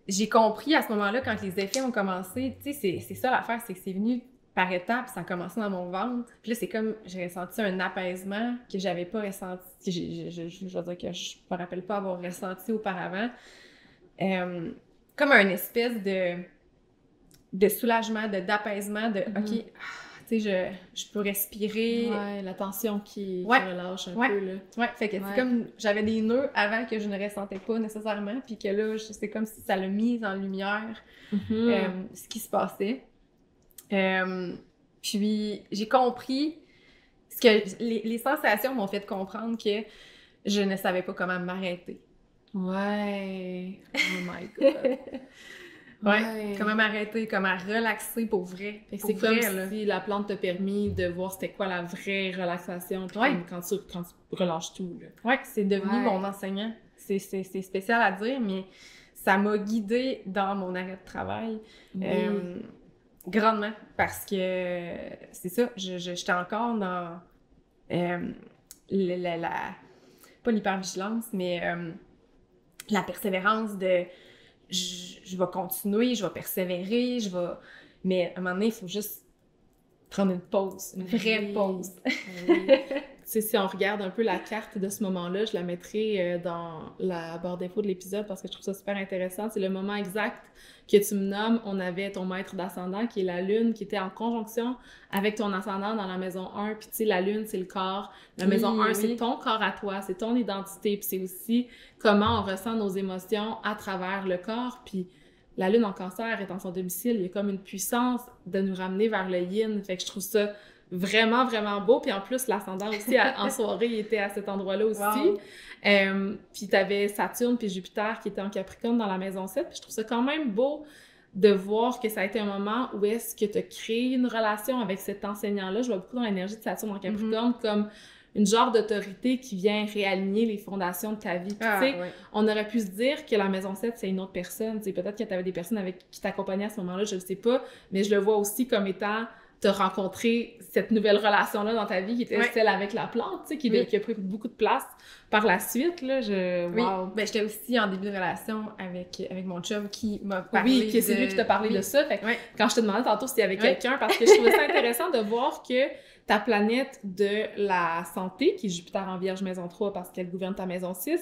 j'ai compris à ce moment-là, quand les effets ont commencé, tu sais, c'est ça l'affaire, c'est que c'est venu par étapes, ça a commencé dans mon ventre, puis là, c'est comme, j'ai ressenti un apaisement que j'avais pas ressenti, je veux dire que je me rappelle pas avoir ressenti auparavant, comme un espèce de soulagement, d'apaisement, OK, tu sais, je peux respirer. Ouais, la tension qui relâche un peu, là. Ouais, fait que c'est comme, j'avais des nœuds avant que je ne ressentais pas nécessairement, puis que là, c'est comme si ça l'a mis en lumière, ce qui se passait. Puis, j'ai compris, les sensations m'ont fait comprendre que je ne savais pas comment m'arrêter. Ouais! Oh my God! Ouais, comment m'arrêter, comment relaxer pour vrai. C'est comme si la plante t'a permis de voir c'était quoi la vraie relaxation, puis quand tu relâches tout, là. Ouais, c'est devenu mon enseignant. C'est spécial à dire, mais ça m'a guidée dans mon arrêt de travail. Grandement, parce que c'est ça, j'étais encore dans pas l'hypervigilance, mais la persévérance de je vais continuer, je vais persévérer, mais à un moment donné, il faut juste prendre une pause, une vraie pause. Oui. Tu sais, si on regarde un peu la carte de ce moment-là, je la mettrai dans la barre d'infos de l'épisode parce que je trouve ça super intéressant. C'est le moment exact que tu me nommes. On avait ton maître d'ascendant qui est la lune, qui était en conjonction avec ton ascendant dans la maison 1. Puis tu sais, la lune, c'est le corps. La maison 1, c'est ton corps à toi, c'est ton identité. Puis c'est aussi comment on ressent nos émotions à travers le corps. Puis la lune en cancer est en son domicile. Il y a comme une puissance de nous ramener vers le yin. Fait que je trouve ça vraiment, vraiment beau. Puis en plus, l'ascendant aussi, en soirée, il était à cet endroit-là aussi. Wow. Puis t'avais Saturne puis Jupiter qui étaient en Capricorne dans la maison 7. Puis je trouve ça quand même beau de voir que ça a été un moment où est-ce que tu as créé une relation avec cet enseignant-là. Je vois beaucoup dans l'énergie de Saturne en Capricorne comme une genre d'autorité qui vient réaligner les fondations de ta vie. Puis, tu sais, on aurait pu se dire que la maison 7, c'est une autre personne. Tu sais, peut-être que tu avais des personnes qui t'accompagnaient à ce moment-là, je ne sais pas, mais je le vois aussi comme étant t'as rencontré cette nouvelle relation-là dans ta vie qui était celle avec la plante, tu sais, qui a pris beaucoup de place par la suite, là. Wow. Ben, j'étais aussi en début de relation avec mon chum qui m'a parlé Oui, c'est lui qui t'a parlé de ça. Fait que quand je te demandais tantôt s'il y avait quelqu'un, parce que je trouvais ça intéressant de voir que ta planète de la santé, qui est Jupiter en Vierge maison 3 parce qu'elle gouverne ta maison 6,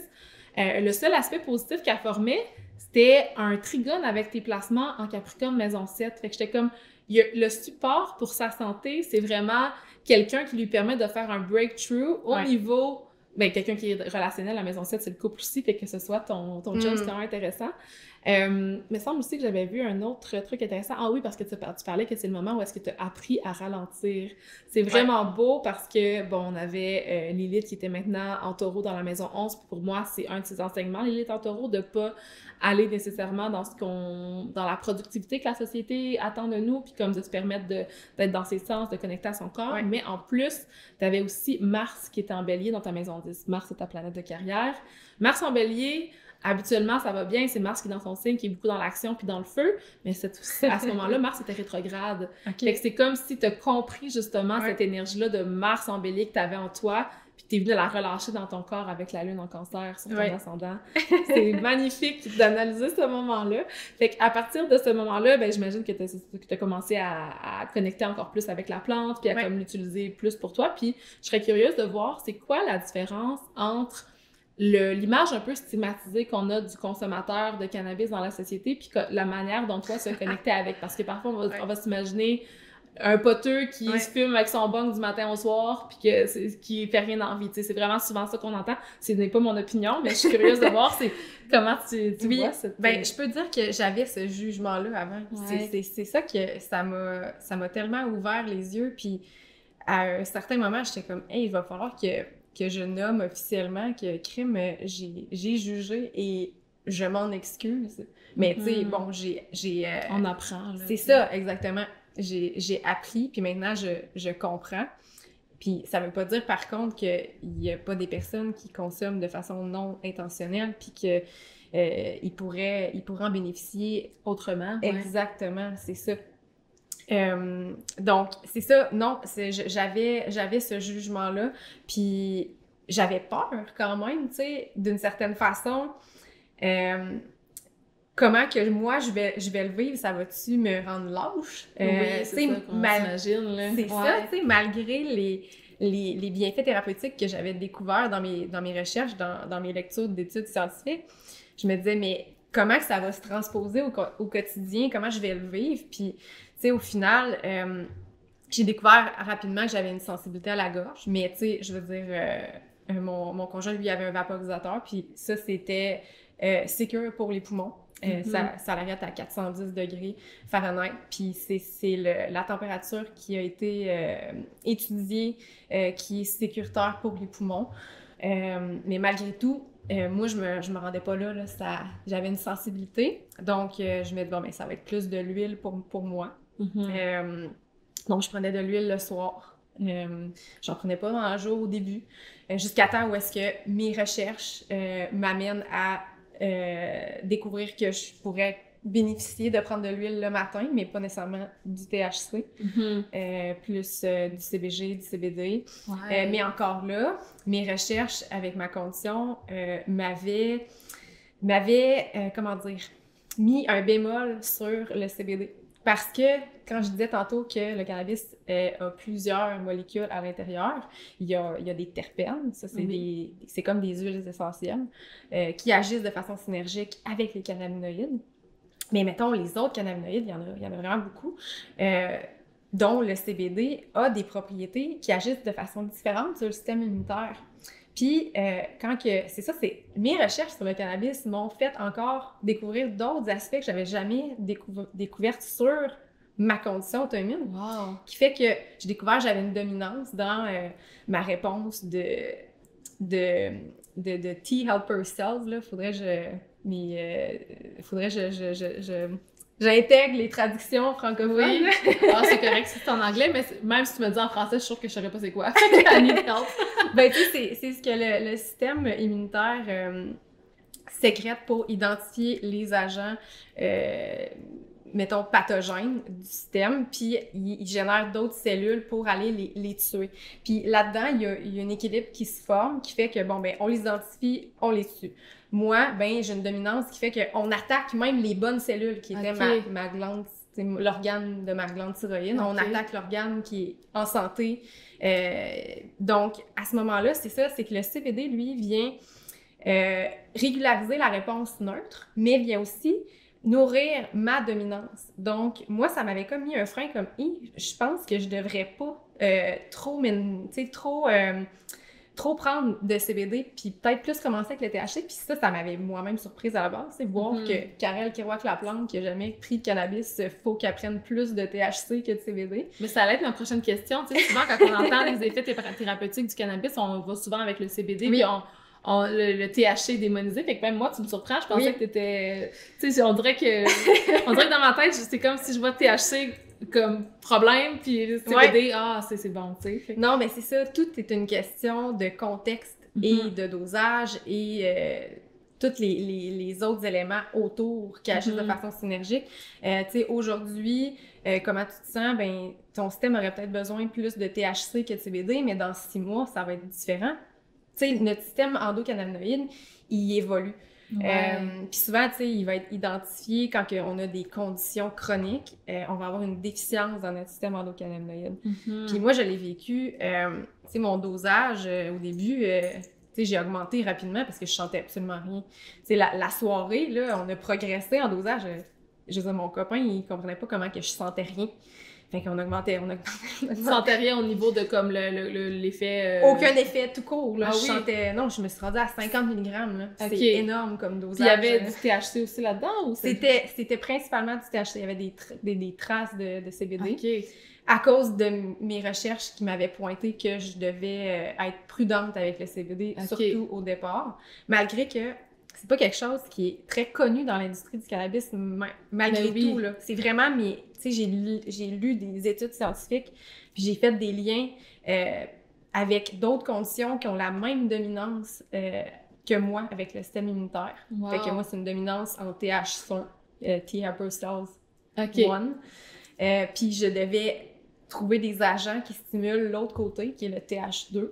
le seul aspect positif qu'elle formait, c'était un trigone avec tes placements en Capricorne maison 7. Fait que j'étais comme, le support pour sa santé, c'est vraiment quelqu'un qui lui permet de faire un breakthrough au niveau... Ben, quelqu'un qui est relationnel à la maison 7, c'est le couple aussi, fait que ce soit ton job, c'est quand même intéressant. Mais il me semble aussi que j'avais vu un autre truc intéressant. Ah oui, parce que tu parlais que c'est le moment où est-ce que tu as appris à ralentir. C'est vraiment beau parce que, bon, on avait Lilith qui était maintenant en taureau dans la maison 11. Pour moi, c'est un de ses enseignements, Lilith en taureau, de pas aller nécessairement dans la productivité que la société attend de nous, puis comme de se permettre d'être dans ses sens, de connecter à son corps. Mais en plus, tu avais aussi Mars qui était en bélier dans ta maison 10. Mars, c'est ta planète de carrière. Mars en bélier, habituellement, ça va bien, c'est Mars qui est dans son signe, qui est beaucoup dans l'action puis dans le feu, mais à ce moment-là, Mars était rétrograde. Fait que c'est comme si tu as compris justement cette énergie-là de Mars en bélier que tu avais en toi, puis tu es venu la relâcher dans ton corps avec la lune en cancer sur ton ascendant. C'est magnifique d'analyser ce moment-là. Fait qu'à partir de ce moment-là, ben j'imagine que tu as commencé à connecter encore plus avec la plante, puis à comme l'utiliser plus pour toi. Puis je serais curieuse de voir c'est quoi la différence entre l'image un peu stigmatisée qu'on a du consommateur de cannabis dans la société, puis la manière dont toi se connecter avec. Parce que parfois, on va s'imaginer un poteux qui se fume avec son bong du matin au soir, puis qui fait rien d'envie. C'est vraiment souvent ça qu'on entend. Ce n'est pas mon opinion, mais je suis curieuse de voir comment tu vois cette... Ben, je peux dire que j'avais ce jugement-là avant. C'est ça que ça m'a tellement ouvert les yeux, puis à un certain moment, j'étais comme « Hey, il va falloir que je nomme officiellement que crime, j'ai jugé et je m'en excuse. » Mais tu sais, bon, j'ai on apprend, là. C'est ça, exactement. J'ai appris, puis maintenant, je comprends. Puis ça veut pas dire, par contre, qu'il y a pas des personnes qui consomment de façon non intentionnelle, puis que ils pourraient en bénéficier autrement. Exactement, c'est ça. Donc, c'est ça. Non, j'avais ce jugement-là, puis j'avais peur quand même, tu sais, d'une certaine façon. Comment que moi, je vais le vivre, ça va-tu me rendre lâche? Oui, c'est ça qu'on s'imagine, là. C'est ça, tu sais, malgré les bienfaits thérapeutiques que j'avais découverts dans mes recherches, dans mes lectures d'études scientifiques, je me disais, mais comment que ça va se transposer au quotidien? Comment je vais le vivre? Puis, tu sais, au final, j'ai découvert rapidement que j'avais une sensibilité à la gorge, mais tu sais, je veux dire, mon conjoint, lui, avait un vaporisateur, puis ça, c'était sécure pour les poumons. Ça l'arrête à 410 degrés Fahrenheit, puis c'est la température qui a été étudiée qui est sécuritaire pour les poumons. Mais malgré tout, moi, je me rendais pas là, j'avais une sensibilité, donc je me disais, bon, ben, ça va être plus de l'huile pour moi. Donc, je prenais de l'huile le soir. J'en prenais pas dans le jour au début, jusqu'à temps où est-ce que mes recherches m'amènent à découvrir que je pourrais bénéficier de prendre de l'huile le matin, mais pas nécessairement du THC, plus du CBG, du CBD. Mais encore là, mes recherches avec ma condition m'avaient comment dire, mis un bémol sur le CBD. Parce que, quand je disais tantôt que le cannabis a plusieurs molécules à l'intérieur, il y a des terpènes, ça c'est comme des huiles essentielles, qui agissent de façon synergique avec les cannabinoïdes. Mais mettons, les autres cannabinoïdes, il y en a vraiment beaucoup, dont le CBD a des propriétés qui agissent de façon différente sur le système immunitaire. Puis, c'est mes recherches sur le cannabis m'ont fait encore découvrir d'autres aspects que j'avais jamais découverts sur ma condition auto-immune. Wow. Qui fait que j'ai découvert que j'avais une dominance dans ma réponse de T-helper cells, là. Faudrait j'intègre les traductions francophones. Oui. C'est correct si c'est en anglais, mais même si tu me dis en français, je suis sûre que je saurais pas c'est quoi. I need help. Ben, tu sais, c'est ce que le système immunitaire sécrète pour identifier les agents, mettons, pathogènes du système, puis il génère d'autres cellules pour aller les tuer. Puis là-dedans, il y a un équilibre qui se forme, qui fait que, bon, ben, on les identifie, on les tue. Moi, ben, j'ai une dominance qui fait qu'on attaque même les bonnes cellules, qui étaient ma glande, l'organe de ma glande thyroïde. On attaque l'organe qui est en santé. Donc, à ce moment-là, c'est que le CBD, lui, vient régulariser la réponse neutre, mais vient aussi nourrir ma dominance. Donc, moi, ça m'avait comme mis un frein comme « je pense que je devrais pas trop prendre de CBD, puis peut-être plus commencer avec le THC. » Puis ça m'avait moi-même surprise à la base, c'est voir que Karel Kerouac-Laplante, qui a jamais pris de cannabis, faut qu'elle prenne plus de THC que de CBD. Mais ça allait être ma prochaine question. Tu sais, souvent, quand on entend les effets thérapeutiques du cannabis, on va souvent avec le CBD, puis le THC démonisé. Fait que même moi, tu me surprends, je pensais que t'étais... Tu sais, on dirait que dans ma tête, c'est comme si je vois THC comme problème, puis CBD, c'est bon, tu sais. Non, mais c'est ça, tout est une question de contexte et de dosage et tous les autres éléments autour qui agissent de façon synergique. Tu sais, aujourd'hui, comment tu te sens? Ben, ton système aurait peut-être besoin plus de THC que de CBD, mais dans 6 mois, ça va être différent. Tu sais, notre système endocannabinoïde, il évolue. Puis souvent, tu sais, il va être identifié quand on a des conditions chroniques. On va avoir une déficience dans notre système endocannabinoïde. Puis moi, je l'ai vécu. Tu sais, mon dosage, au début, sais, j'ai augmenté rapidement parce que je sentais absolument rien. Tu sais, la soirée, là, on a progressé en dosage. Je veux dire, mon copain, il comprenait pas comment que je sentais rien. Fait qu'on augmentait. Tu sentais rien au niveau de comme l'effet... Aucun effet tout court, là. Ah, je sentais... Non, je me suis rendue à 50 mg, là. C'est énorme comme dosage. Puis il y avait du THC aussi là-dedans, ou C'était principalement du THC. Il y avait des traces de CBD. OK. À cause de mes recherches qui m'avaient pointé que je devais être prudente avec le CBD, surtout au départ. Malgré que c'est pas quelque chose qui est très connu dans l'industrie du cannabis, malgré tout, là. C'est vraiment... Tu sais, j'ai lu des études scientifiques, puis j'ai fait des liens avec d'autres conditions qui ont la même dominance que moi avec le système immunitaire. Wow. Fait que moi, c'est une dominance en TH1, T helper cells 1. Puis je devais trouver des agents qui stimulent l'autre côté, qui est le TH2.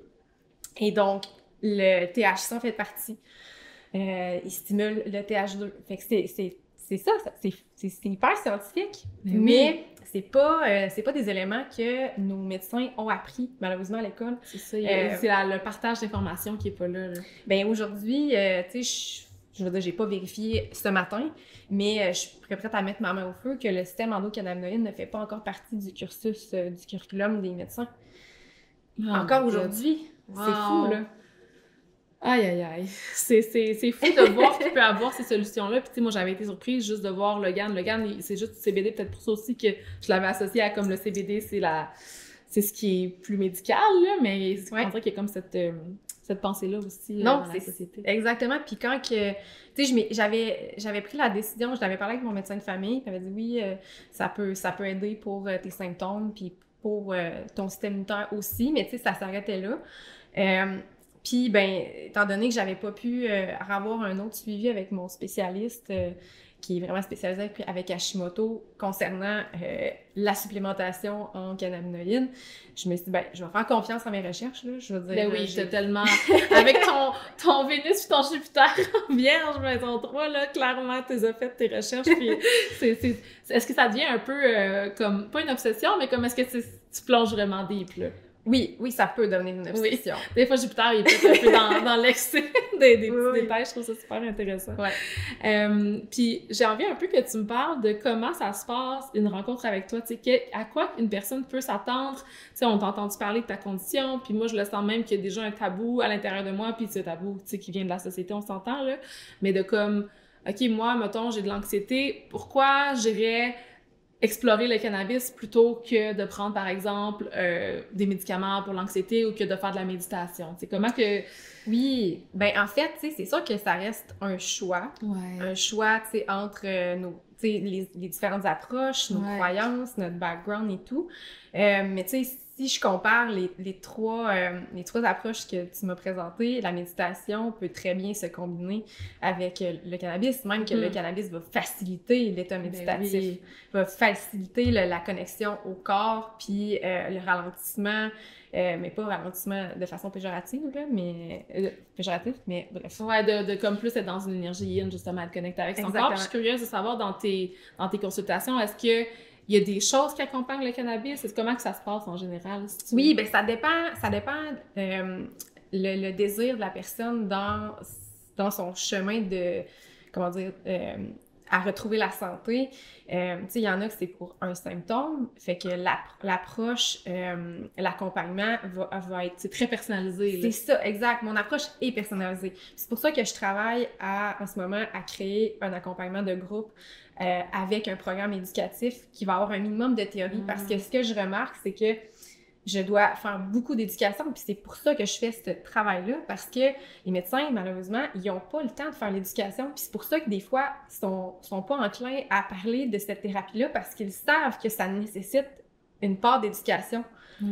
Et donc, le TH100 fait partie. Il stimule le TH2. Fait que c'est ça, c'est hyper scientifique, mais c'est pas des éléments que nos médecins ont appris, malheureusement, à l'école. C'est ça, c'est le partage d'informations qui est pas là. Ben aujourd'hui, tu sais, je veux dire, j'ai pas vérifié ce matin, mais je suis prête à mettre ma main au feu que le système endocannabinoïde ne fait pas encore partie du cursus, du curriculum des médecins. Encore aujourd'hui. Wow. C'est fou, là. Aïe, aïe, aïe. C'est fou de voir qu'il peut avoir ces solutions-là. Puis, tu sais, moi, j'avais été surprise juste de voir le GAN. Le GAN, c'est juste du CBD, peut-être pour ça aussi que je l'avais associé à comme le CBD, c'est ce qui est plus médical, là, mais on dirait qu'il y a comme cette pensée-là aussi dans la société. Exactement. Puis quand que... Tu sais, j'avais pris la décision, je l'avais parlé avec mon médecin de famille, il avait dit oui, ça peut aider pour tes symptômes, puis pour ton système immunitaire aussi, mais tu sais, ça s'arrêtait là. Puis, ben, étant donné que j'avais pas pu avoir un autre suivi avec mon spécialiste qui est vraiment spécialisé avec Hashimoto concernant la supplémentation en cannabinoïdes, je me suis dit, ben, je vais faire confiance à mes recherches, là. Je veux dire... Ben oui, j'ai tellement... avec ton Vénus et ton Jupiter vierge, maison 3, là, clairement, tu as fait tes recherches, puis est-ce que ça devient un peu comme, pas une obsession, mais comme est-ce que tu plonges vraiment deep, là? Oui, ça peut devenir une obsession. Oui. Des fois, Jupiter, il est peut-être un peu dans l'excès des petits détails. Je trouve ça super intéressant. Ouais. Puis, j'ai envie un peu que tu me parles de comment ça se passe, une rencontre avec toi. Tu sais, à quoi une personne peut s'attendre. Tu sais, on t'a entendu parler de ta condition, puis moi, je le sens même qu'il y a déjà un tabou à l'intérieur de moi, puis ce tabou, tu sais, qui vient de la société, on s'entend, là. Mais de comme, OK, moi, mettons, j'ai de l'anxiété, pourquoi j'irais explorer le cannabis plutôt que de prendre, par exemple, des médicaments pour l'anxiété ou que de faire de la méditation? Tu sais, comment que... Oui, ben en fait, tu sais, c'est sûr que ça reste un choix. Ouais. Un choix, tu sais, entre les différentes approches, nos croyances, notre background et tout. Mais tu sais, si je compare les trois approches que tu m'as présentées, la méditation peut très bien se combiner avec le cannabis, même que le cannabis va faciliter l'état méditatif, va faciliter la connexion au corps, puis le ralentissement, mais pas ralentissement de façon péjorative, là, mais bref. Ouais, de comme plus être dans une énergie yin, justement, être connecté avec son corps. Puis je suis curieuse de savoir, dans tes consultations, est-ce que il y a des choses qui accompagnent le cannabis? Comment que ça se passe en général? Oui, bien, ça dépend le désir de la personne dans son chemin de, comment dire, à retrouver la santé. Tu sais, il y en a que c'est pour un symptôme, fait que l'approche, l'accompagnement va être très personnalisé. C'est ça, exact. Mon approche est personnalisée. C'est pour ça que je travaille en ce moment à créer un accompagnement de groupe avec un programme éducatif qui va avoir un minimum de théorie, parce que ce que je remarque, c'est que je dois faire beaucoup d'éducation, puis c'est pour ça que je fais ce travail-là, parce que les médecins, malheureusement, ils n'ont pas le temps de faire l'éducation, puis c'est pour ça que des fois, ils sont pas enclins à parler de cette thérapie-là, parce qu'ils savent que ça nécessite une part d'éducation.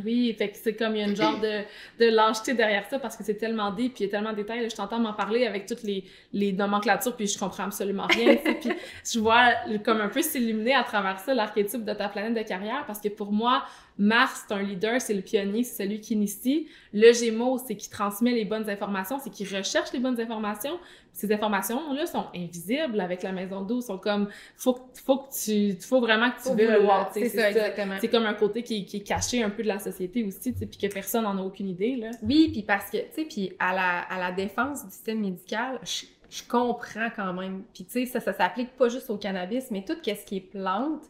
Oui, fait que c'est comme il y a une genre de lâcheté derrière ça, parce que c'est tellement deep, puis il y a tellement de détails, là, je t'entends m'en parler avec toutes les nomenclatures, puis je comprends absolument rien, tu sais, puis je vois comme un peu s'illuminer à travers ça l'archétype de ta planète de carrière, parce que pour moi, Mars, c'est un leader, c'est le pionnier, c'est celui qui initie. Le Gémeaux, c'est qui transmet les bonnes informations, c'est qui recherche les bonnes informations. Ces informations-là sont invisibles avec la maison 12, sont comme, faut vraiment que tu veux le voir. C'est ça, exactement. C'est comme un côté qui est caché un peu de la société aussi, puis que personne n'en a aucune idée, là. Oui, puis parce que, tu sais, puis à la défense du système médical, je comprends quand même. Puis tu sais, ça s'applique pas juste au cannabis, mais tout ce qui est plante,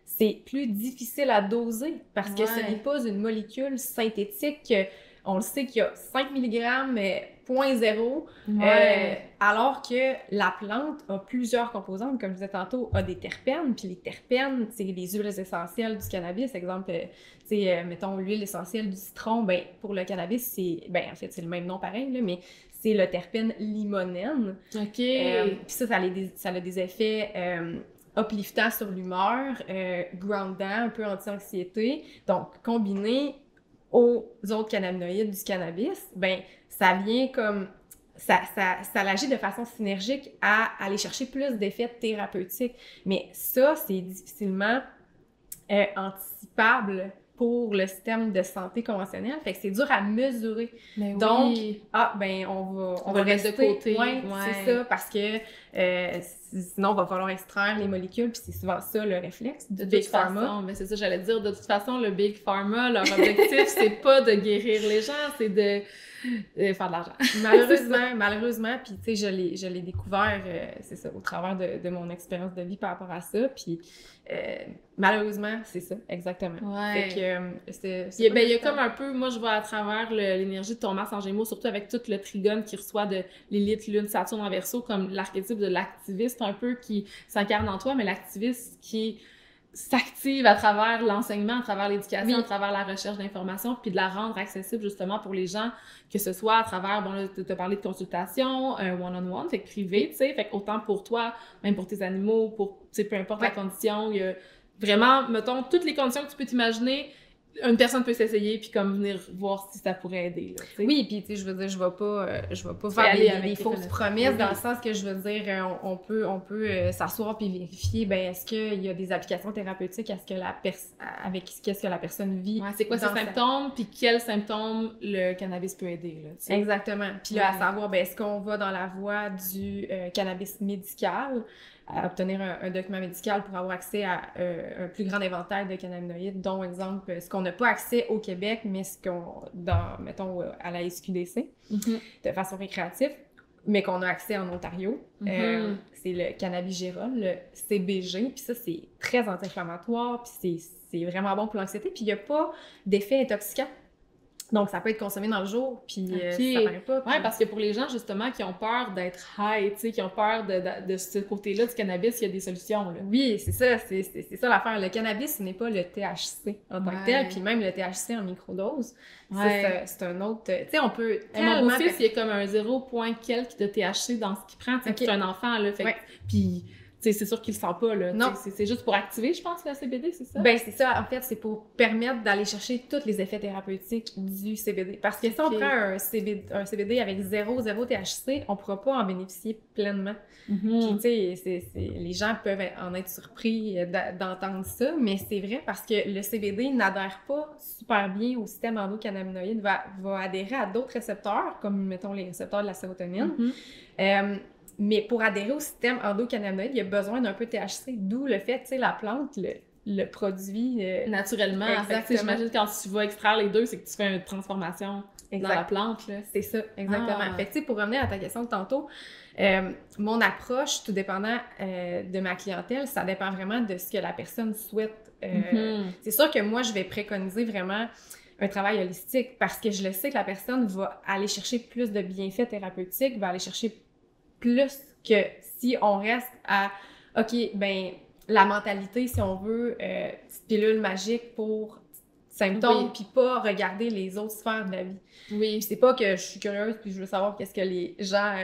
c'est plus difficile à doser parce que ce n'est pas une molécule synthétique. On le sait qu'il y a 5 mg, mais 0.0, alors que la plante a plusieurs composantes, comme je disais tantôt, a des terpènes, puis les terpènes, c'est les huiles essentielles du cannabis. Exemple, tu sais, mettons l'huile essentielle du citron, ben pour le cannabis, c'est, ben en fait, c'est le même nom pareil, là, mais c'est le terpène limonène. OK. Puis ça a des effets upliftants sur l'humeur, groundant, un peu anti-anxiété. Donc, combiné aux autres cannabinoïdes du cannabis, ben ça vient comme... Ça agit de façon synergique à aller chercher plus d'effets thérapeutiques. Mais ça, c'est difficilement anticipable pour le système de santé conventionnel. Fait que c'est dur à mesurer. Mais donc, oui. on va mettre de côté. Ouais, c'est ça, parce que sinon, il va falloir extraire les molécules, puis c'est souvent ça le réflexe du Big Pharma. Mais c'est ça, j'allais dire. De toute façon, le Big Pharma, leur objectif, c'est pas de guérir les gens, c'est de faire de l'argent. Malheureusement, puis tu sais, je l'ai découvert, c'est ça, au travers de mon expérience de vie par rapport à ça, puis malheureusement, c'est ça, exactement. Ouais. Fait que, il y a comme un peu, moi je vois à travers l'énergie de ton Mars en Gémeaux, surtout avec tout le trigone qui reçoit de Lilith, Lune, Saturne en Verseau, comme l'archétype de l'activiste un peu qui s'incarne en toi, mais l'activiste qui s'active à travers l'enseignement, à travers l'éducation, à travers la recherche d'informations, puis de la rendre accessible justement pour les gens, que ce soit à travers, bon là, tu as parlé de consultation, un one-on-one, fait que privé, tu sais, fait que autant pour toi, même pour tes animaux, pour, tu sais, peu importe la condition, il y a vraiment, mettons, toutes les conditions que tu peux t'imaginer, une personne peut s'essayer puis comme venir voir si ça pourrait aider, là, t'sais. Oui, puis tu sais, je veux dire, je vais pas faire des fausses promesses dans le sens que je veux dire, on peut s'asseoir puis vérifier, ben est-ce qu'il y a des applications thérapeutiques avec qu'est-ce que la personne vit. Ouais, c'est quoi ses symptômes puis quels symptômes le cannabis peut aider, là, t'sais. Exactement. Puis là, à savoir, ben est-ce qu'on va dans la voie du cannabis médical, à obtenir un document médical pour avoir accès à un plus grand éventail de cannabinoïdes, dont, exemple, ce qu'on n'a pas accès au Québec, mais ce qu'on, mettons, à la SQDC, de façon récréative, mais qu'on a accès en Ontario. C'est le cannabigérol, le CBG, puis ça, c'est très anti-inflammatoire, puis c'est vraiment bon pour l'anxiété, puis il n'y a pas d'effet intoxicant. Donc, ça peut être consommé dans le jour, puis ça paraît pas. Puis... Oui, parce que pour les gens, justement, qui ont peur d'être high, tu sais, qui ont peur de ce côté-là du cannabis, il y a des solutions, là. Oui, c'est ça l'affaire. Le cannabis, ce n'est pas le THC en tant que tel, puis même le THC en microdose, c'est un autre... Tu sais, on peut tellement... Mon beau-fils, il y a comme un 0 point quelque de THC dans ce qu'il prend, tu sais, c'est un enfant, là, fait puis... c'est sûr qu'il le sent pas, là. Non. C'est juste pour activer, je pense, la CBD, c'est ça? Ben, c'est ça. En fait, c'est pour permettre d'aller chercher tous les effets thérapeutiques du CBD. Parce que si on prend un CBD avec 0 THC, on pourra pas en bénéficier pleinement. Puis, tu sais, les gens peuvent en être surpris d'entendre ça, mais c'est vrai parce que le CBD n'adhère pas super bien au système endocannabinoïde, va adhérer à d'autres récepteurs, comme, mettons, les récepteurs de la sérotonine. Mais pour adhérer au système endocannabinoïde, il y a besoin d'un peu de THC, d'où le fait, tu sais, la plante le produit naturellement. Exactement. J'imagine que quand tu vas extraire les deux, c'est que tu fais une transformation dans la plante, là. C'est ça, exactement. Fait que, tu sais, pour revenir à ta question de tantôt, mon approche, tout dépendant de ma clientèle, ça dépend vraiment de ce que la personne souhaite. C'est sûr que moi, je vais préconiser vraiment un travail holistique parce que je le sais que la personne va aller chercher plus de bienfaits thérapeutiques, va aller chercher plus que si on reste à, OK, ben la mentalité, si on veut, petite pilule magique pour symptômes, puis pas regarder les autres sphères de la vie. Oui. C'est pas que je suis curieuse puis je veux savoir qu'est-ce que les gens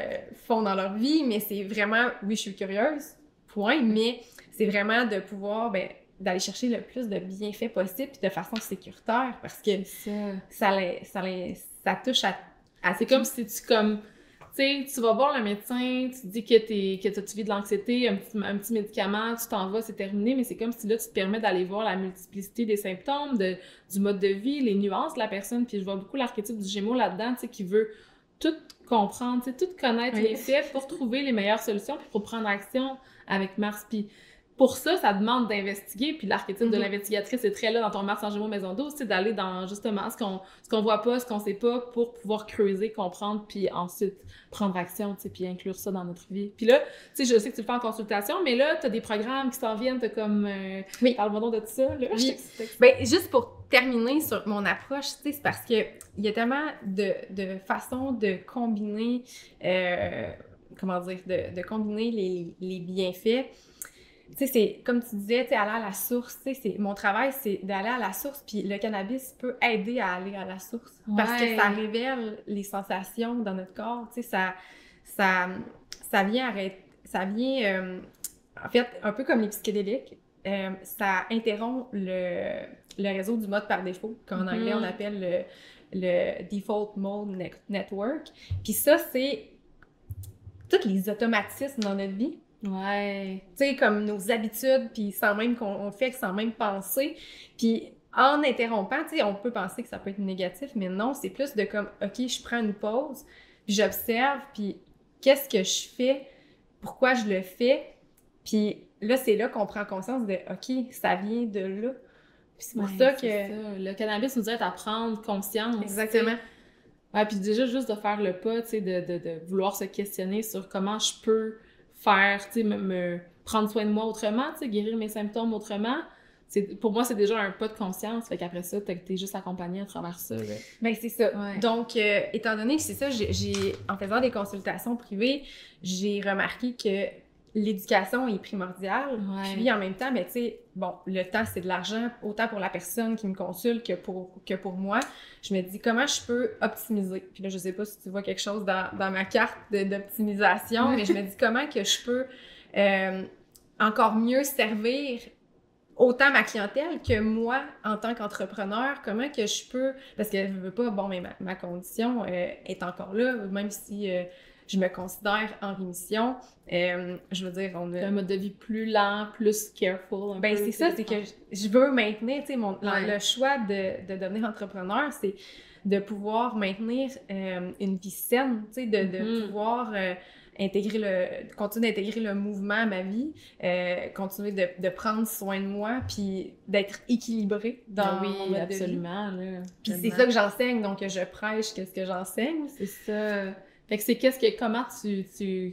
font dans leur vie, mais c'est vraiment, oui, je suis curieuse, point, mais c'est vraiment de pouvoir, ben, d'aller chercher le plus de bienfaits possible puis de façon sécuritaire parce que ça touche à c'est comme si tu sais, tu vas voir le médecin, tu te dis que tu vis de l'anxiété, un petit médicament, tu t'en vas, c'est terminé, mais c'est comme si là, tu te permets d'aller voir la multiplicité des symptômes, du mode de vie, les nuances de la personne, puis je vois beaucoup l'archétype du Gémeaux là-dedans, tu sais, qui veut tout comprendre, tu sais, tout connaître les faits pour trouver les meilleures solutions, puis pour prendre action avec Mars, puis pour ça, ça demande d'investiguer, puis l'archétype de l'investigatrice est très là dans ton Mars en Gémeaux maison 12, c'est d'aller dans justement ce qu'on voit pas, ce qu'on sait pas, pour pouvoir creuser, comprendre, puis ensuite prendre action, tu sais, puis inclure ça dans notre vie. Puis là, tu sais, je sais que tu le fais en consultation, mais là, t'as des programmes qui s'en viennent, t'as comme... Parle-moi donc de ça, là. Oui. Ben, juste pour terminer sur mon approche, tu sais, c'est parce que il y a tellement de façons de combiner, de combiner les bienfaits. Tu sais, c'est comme tu disais, tu sais, aller à la source, tu sais, mon travail, c'est d'aller à la source, puis le cannabis peut aider à aller à la source, parce que ça révèle les sensations dans notre corps, tu sais, ça vient en fait, un peu comme les psychédéliques, ça interrompt le réseau du mode par défaut, qu'en anglais, on appelle le Default Mode Network, puis ça, c'est tous les automatismes dans notre vie. Ouais. Tu sais, comme nos habitudes, puis sans même qu'on fait, sans même penser. Puis en interrompant, tu sais, on peut penser que ça peut être négatif, mais non, c'est plus de comme, OK, je prends une pause, puis j'observe, puis qu'est-ce que je fais, pourquoi je le fais, puis là, c'est là qu'on prend conscience de, OK, ça vient de là. Puis c'est pour ça que... Ça. Le cannabis nous aide à prendre conscience. Exactement. Ouais, puis déjà, juste de faire le pas, tu sais, de vouloir se questionner sur comment je peux faire, tu sais, me prendre soin de moi autrement, tu sais, guérir mes symptômes autrement. Pour moi, c'est déjà un pas de conscience. Fait qu'après ça, t'es juste accompagné à travers ça. Là. Ben, c'est ça. Ouais. Donc, étant donné que c'est ça, en faisant des consultations privées, j'ai remarqué que l'éducation est primordiale. Ouais. Puis en même temps, ben, tu sais, bon, le temps, c'est de l'argent, autant pour la personne qui me consulte que pour moi. Je me dis, comment je peux optimiser? Puis là, je sais pas si tu vois quelque chose dans ma carte d'optimisation, mais je me dis, comment que je peux encore mieux servir autant ma clientèle que moi, en tant qu'entrepreneur, comment que je peux... Parce que je veux pas, bon, mais ma condition est encore là, même si... je me considère en rémission. Je veux dire, on a... un mode de vie plus lent, plus careful. Ben, c'est ça, c'est que je veux maintenir, tu sais, le choix de devenir entrepreneur, c'est de pouvoir maintenir une vie saine, tu sais, de pouvoir continuer d'intégrer le mouvement à ma vie, continuer de prendre soin de moi, puis d'être équilibrée dans mon mode absolument, de vie. Là. Puis c'est ça que j'enseigne, donc je prêche qu'est-ce que j'enseigne. C'est ça. Fait que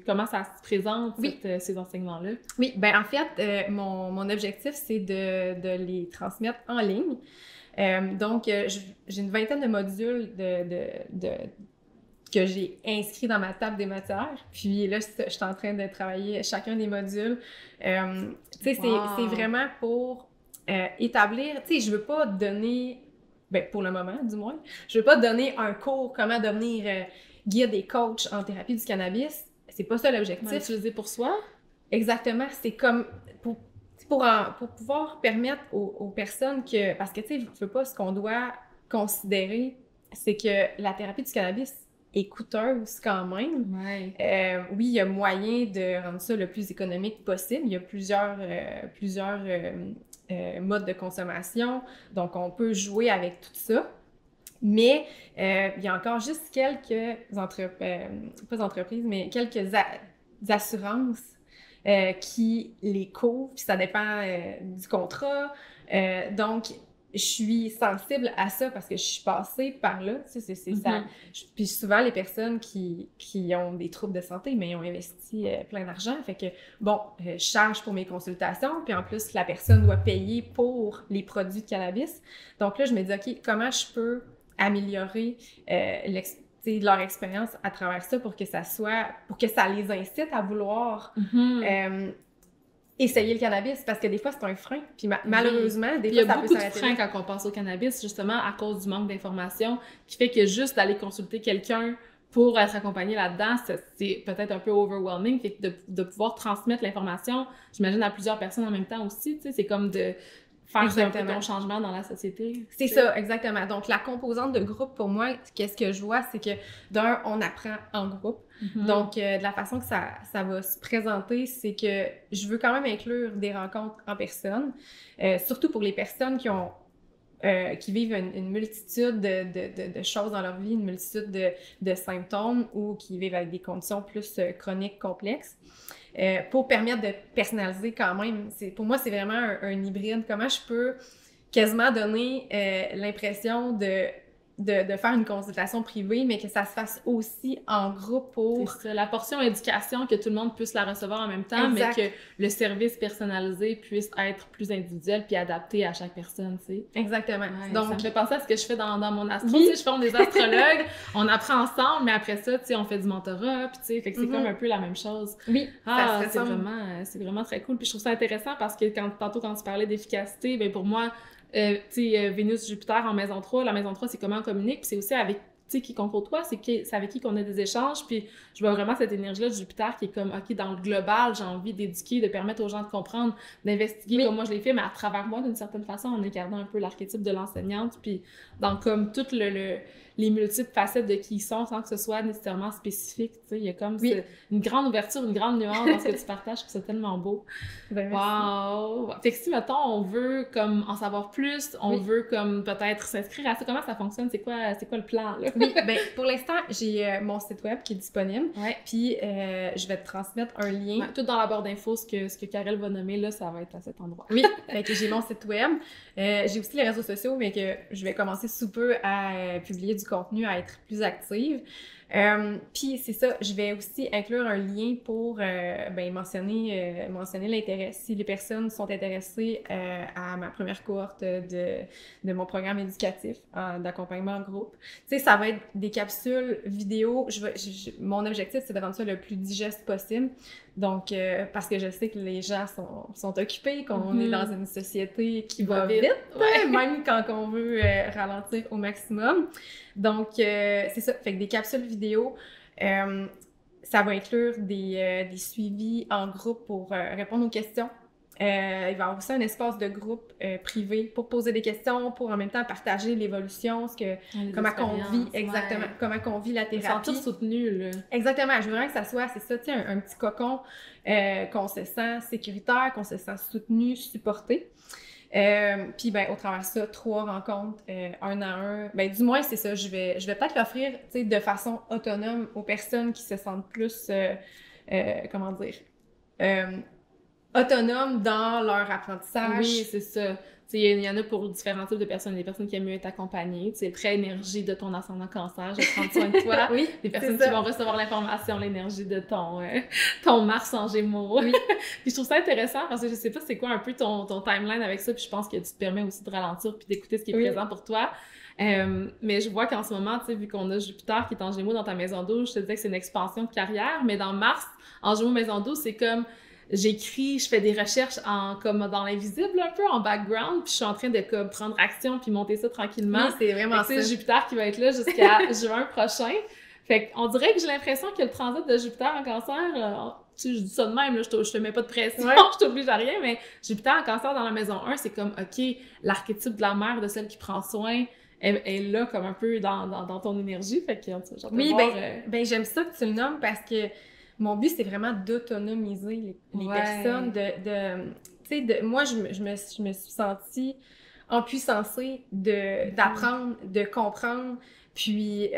comment ça se présente, ces enseignements-là? Oui, ben en fait, mon objectif, c'est de les transmettre en ligne. Donc, j'ai une vingtaine de modules que j'ai inscrits dans ma table des matières. Puis là, je suis en train de travailler chacun des modules. Tu sais, c'est vraiment pour établir... Tu sais, je veux pas donner... Ben, pour le moment, du moins. Je veux pas donner un cours comment devenir... guide des coachs en thérapie du cannabis, c'est pas ça l'objectif. Utiliser pour soi? Exactement, c'est comme pour pouvoir permettre aux personnes que... Parce que, tu sais, je veux pas, ce qu'on doit considérer, c'est que la thérapie du cannabis est coûteuse quand même. Ouais. Oui, il y a moyen de rendre ça le plus économique possible. Il y a plusieurs modes de consommation, donc on peut jouer avec tout ça. Mais il y a encore juste quelques quelques assurances qui les couvrent, puis ça dépend du contrat. Donc, je suis sensible à ça parce que je suis passée par là. Tu sais, c'est ça. Puis souvent, les personnes qui ont des troubles de santé, mais ils ont investi plein d'argent. Fait que, bon, je charge pour mes consultations, puis en plus, la personne doit payer pour les produits de cannabis. Donc là, je me dis, OK, comment je peux améliorer leur expérience à travers ça pour que ça les incite à vouloir essayer le cannabis, parce que des fois, c'est un frein. Puis malheureusement, des fois, ça peut s'arrêter. Il y a beaucoup de freins quand on pense au cannabis, justement, à cause du manque d'informations, qui fait que juste d'aller consulter quelqu'un pour être accompagné là-dedans, c'est peut-être un peu overwhelming. Fait que de pouvoir transmettre l'information, j'imagine, à plusieurs personnes en même temps aussi, tu sais, c'est comme faire un peu ton changement dans la société. C'est ça, exactement. Donc, la composante de groupe, pour moi, qu'est-ce que je vois, c'est que d'un, on apprend en groupe. Donc, de la façon que ça va se présenter, c'est que je veux quand même inclure des rencontres en personne, surtout pour les personnes qui vivent une multitude de choses dans leur vie, une multitude de symptômes ou qui vivent avec des conditions plus chroniques, complexes. Pour permettre de personnaliser quand même. Pour moi, c'est vraiment un hybride. Comment je peux quasiment donner l'impression de faire une consultation privée, mais que ça se fasse aussi en groupe pour... C'est ça, la portion éducation, que tout le monde puisse la recevoir en même temps, exact. Mais que le service personnalisé puisse être plus individuel puis adapté à chaque personne, tu sais. Exactement. Ouais, donc, ça me fait penser à ce que je fais dans mon astro. Oui. Tu sais, je forme des astrologues, on apprend ensemble, mais après ça, tu sais, on fait du mentorat, puis tu sais, fait que c'est comme un peu la même chose. Oui, c'est vraiment très cool. Puis je trouve ça intéressant parce que tantôt, quand tu parlais d'efficacité, ben pour moi, Vénus, Jupiter en maison 3, la maison 3, c'est comment on communique, puis c'est aussi avec qui qu'on côtoie, c'est avec qui qu'on a des échanges, puis je vois vraiment cette énergie-là de Jupiter qui est comme, OK, dans le global, j'ai envie d'éduquer, de permettre aux gens de comprendre, d'investiguer comme moi je l'ai fait, mais à travers moi, d'une certaine façon, en incarnant un peu l'archétype de l'enseignante, puis dans comme toutes les multiples facettes de qui ils sont, sans que ce soit nécessairement spécifique, tu sais, il y a comme une grande ouverture, une grande nuance dans ce que tu partages, je trouve ça tellement beau. Ben, wow! Fait que si, mettons, on veut comme en savoir plus, on veut comme peut-être s'inscrire à ça, comment ça fonctionne? C'est quoi le plan, là? Oui, ben pour l'instant, j'ai mon site web qui est disponible, puis je vais te transmettre un lien. Ouais, tout dans la barre d'infos, ce que Karel va nommer, là, ça va être à cet endroit. Oui, fait que j'ai mon site web. J'ai aussi les réseaux sociaux, mais que je vais commencer sous peu à publier du contenu, à être plus active. Puis c'est ça, je vais aussi inclure un lien pour mentionner l'intérêt. Si les personnes sont intéressées à ma première cohorte de mon programme éducatif d'accompagnement en groupe, tu sais, ça va être des capsules vidéo. Mon objectif, c'est de rendre ça le plus digeste possible. Donc, parce que je sais que les gens sont occupés, qu'on est dans une société qui va vite, même quand on veut ralentir au maximum. Donc, c'est ça. Fait que des capsules vidéo, ça va inclure des suivis en groupe pour répondre aux questions. Il va y avoir aussi un espace de groupe privé pour poser des questions, pour en même temps partager l'évolution, comment qu'on vit, exactement, comment qu'on vit la thérapie. Sentir soutenu, là. Exactement. Je veux vraiment que ça soit, c'est ça, tu sais, un petit cocon qu'on se sent sécuritaire, qu'on se sent soutenu, supporté. Puis ben au travers de ça, 3 rencontres, 1 à 1. Ben du moins c'est ça, je vais peut-être l'offrir, tu sais, de façon autonome aux personnes qui se sentent plus autonomes dans leur apprentissage. Oui, c'est ça. Il y en a pour différents types de personnes. Des personnes qui aiment mieux être accompagnées. C'est très énergie de ton ascendant cancer, je vais prendre soin de toi. Oui, des personnes qui vont recevoir l'information, l'énergie de ton Mars en Gémeaux. Oui. Puis je trouve ça intéressant parce que je sais pas c'est quoi un peu ton timeline avec ça. Puis je pense que tu te permets aussi de ralentir puis d'écouter ce qui est présent pour toi. Mais je vois qu'en ce moment, tu sais, vu qu'on a Jupiter qui est en Gémeaux dans ta maison 12, je te disais que c'est une expansion de carrière. Mais dans Mars, en Gémeaux maison 12, c'est comme... J'écris, je fais des recherches comme dans l'invisible un peu, en background, puis je suis en train de comme, prendre action puis monter ça tranquillement. Oui, c'est vraiment ça. C'est Jupiter qui va être là jusqu'à juin prochain. Fait qu'on dirait que j'ai l'impression que le transit de Jupiter en cancer, je dis ça de même, là, je te mets pas de pression, je t'oblige à rien, mais Jupiter en cancer dans la maison 1, c'est comme, OK, l'archétype de la mère, de celle qui prend soin, est là comme un peu dans ton énergie. Fait que, genre, oui, j'aime ça que tu le nommes parce que mon but, c'est vraiment d'autonomiser les personnes, tu sais, moi, je me suis sentie empuissancée d'apprendre, de comprendre, puis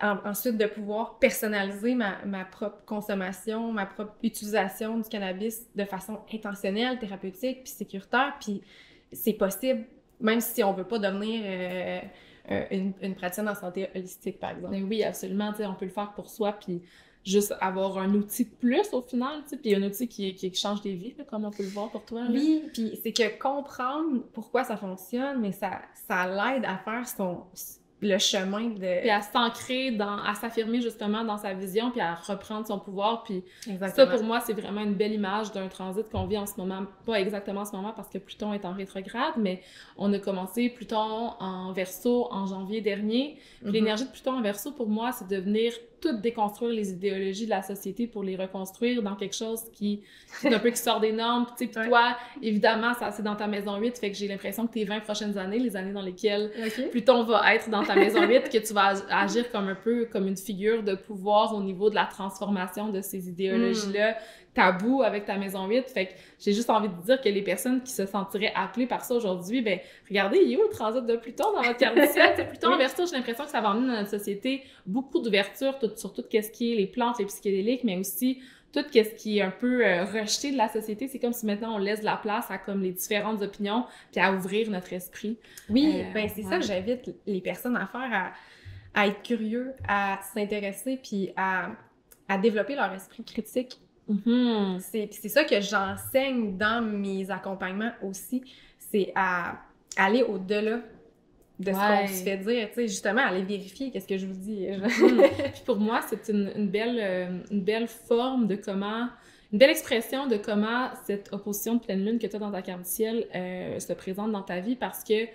ensuite de pouvoir personnaliser ma propre consommation, ma propre utilisation du cannabis de façon intentionnelle, thérapeutique, puis sécuritaire, puis c'est possible, même si on veut pas devenir une praticienne en santé holistique, par exemple. Oui, absolument, tu sais, on peut le faire pour soi, puis juste avoir un outil de plus au final, tu sais, puis un outil qui change des vies, là, comme on peut le voir pour toi. Là. Oui, puis c'est que comprendre pourquoi ça fonctionne, mais ça l'aide à faire le chemin de... Puis à s'ancrer, à s'affirmer justement dans sa vision, puis à reprendre son pouvoir, puis exactement. Ça pour moi c'est vraiment une belle image d'un transit qu'on vit en ce moment, pas exactement en ce moment parce que Pluton est en rétrograde, mais on a commencé Pluton en Verseau en janvier dernier, puis l'énergie de Pluton en Verseau pour moi c'est de venir tout déconstruire les idéologies de la société pour les reconstruire dans quelque chose qui est un peu qui sort des normes. Tu sais, puis toi, évidemment, ça c'est dans ta maison 8, fait que j'ai l'impression que tes 20 prochaines années, les années dans lesquelles Pluton va être dans ta maison 8, que tu vas agir comme un peu comme une figure de pouvoir au niveau de la transformation de ces idéologies-là tabou avec ta maison 8. Fait que j'ai juste envie de dire que les personnes qui se sentiraient appelées par ça aujourd'hui, ben regardez, il est où le transit de Pluton dans votre carte du ciel? Pluton en Verseau, j'ai l'impression que ça va amener dans notre société beaucoup d'ouverture sur tout ce qui est les plantes, les psychédéliques, mais aussi tout ce qui est un peu rejeté de la société. C'est comme si maintenant on laisse de la place à comme les différentes opinions puis à ouvrir notre esprit. Oui, ben c'est ça que j'invite les personnes à faire, à être curieux, à s'intéresser puis à développer leur esprit critique. C'est ça que j'enseigne dans mes accompagnements aussi, c'est à aller au-delà de ce qu'on se fait dire, tu sais, justement, aller vérifier qu'est-ce que je vous dis. Puis pour moi, c'est une belle forme de comment, une belle expression de comment cette opposition de pleine lune que tu as dans ta carte du ciel se présente dans ta vie, parce que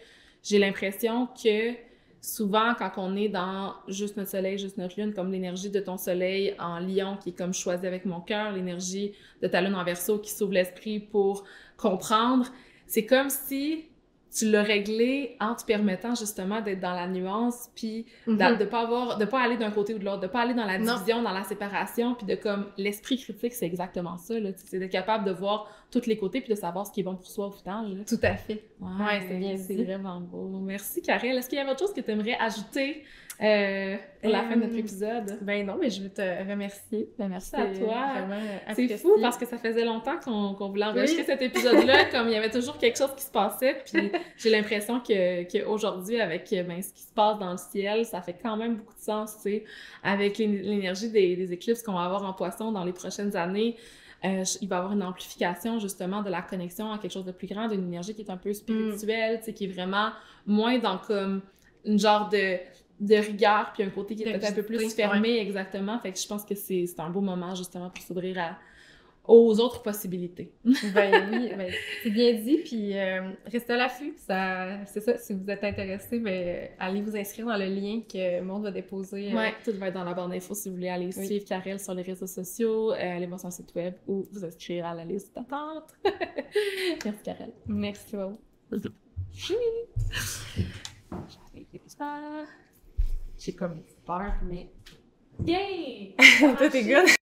j'ai l'impression que souvent, quand on est dans juste notre soleil, juste notre lune, comme l'énergie de ton soleil en lion, qui est comme choisi avec mon cœur, l'énergie de ta lune en Verseau qui s'ouvre l'esprit pour comprendre, c'est comme si tu l'as réglé en te permettant justement d'être dans la nuance, puis de pas aller d'un côté ou de l'autre, de pas aller dans la division, dans la séparation, puis de comme l'esprit critique, c'est exactement ça, là, c'est d'être capable de voir tous les côtés puis de savoir ce qui est bon pour soi au final. Là. Tout à fait. Ouais, c'est bien dit. C'est vraiment beau. Merci, Karel. Est-ce qu'il y avait autre chose que tu aimerais ajouter pour la fin de notre épisode? Ben non, mais je veux te remercier. Ben merci à toi. C'est fou parce que ça faisait longtemps qu'on voulait enregistrer cet épisode-là, comme il y avait toujours quelque chose qui se passait, puis j'ai l'impression qu'aujourd'hui, avec ce qui se passe dans le ciel, ça fait quand même beaucoup de sens, tu sais, avec l'énergie des éclipses qu'on va avoir en Poisson dans les prochaines années. Il va y avoir une amplification justement de la connexion à quelque chose de plus grand, d'une énergie qui est un peu spirituelle, tu sais, qui est vraiment moins dans comme une genre de rigueur, puis un côté qui est peut-être un peu plus fermé, exactement. Fait que je pense que c'est un beau moment justement pour s'ouvrir aux autres possibilités. Ben oui, c'est bien dit, puis restez à l'affût. C'est ça, si vous êtes intéressé, ben, allez vous inscrire dans le lien que Maud va déposer. Oui, tout va être dans la barre d'infos si vous voulez aller suivre Karel sur les réseaux sociaux, aller voir son site web ou vous inscrire à la liste d'attente. Merci Karel. Merci Maud. J'ai comme peur, mais... Yay! Toi, t'es good!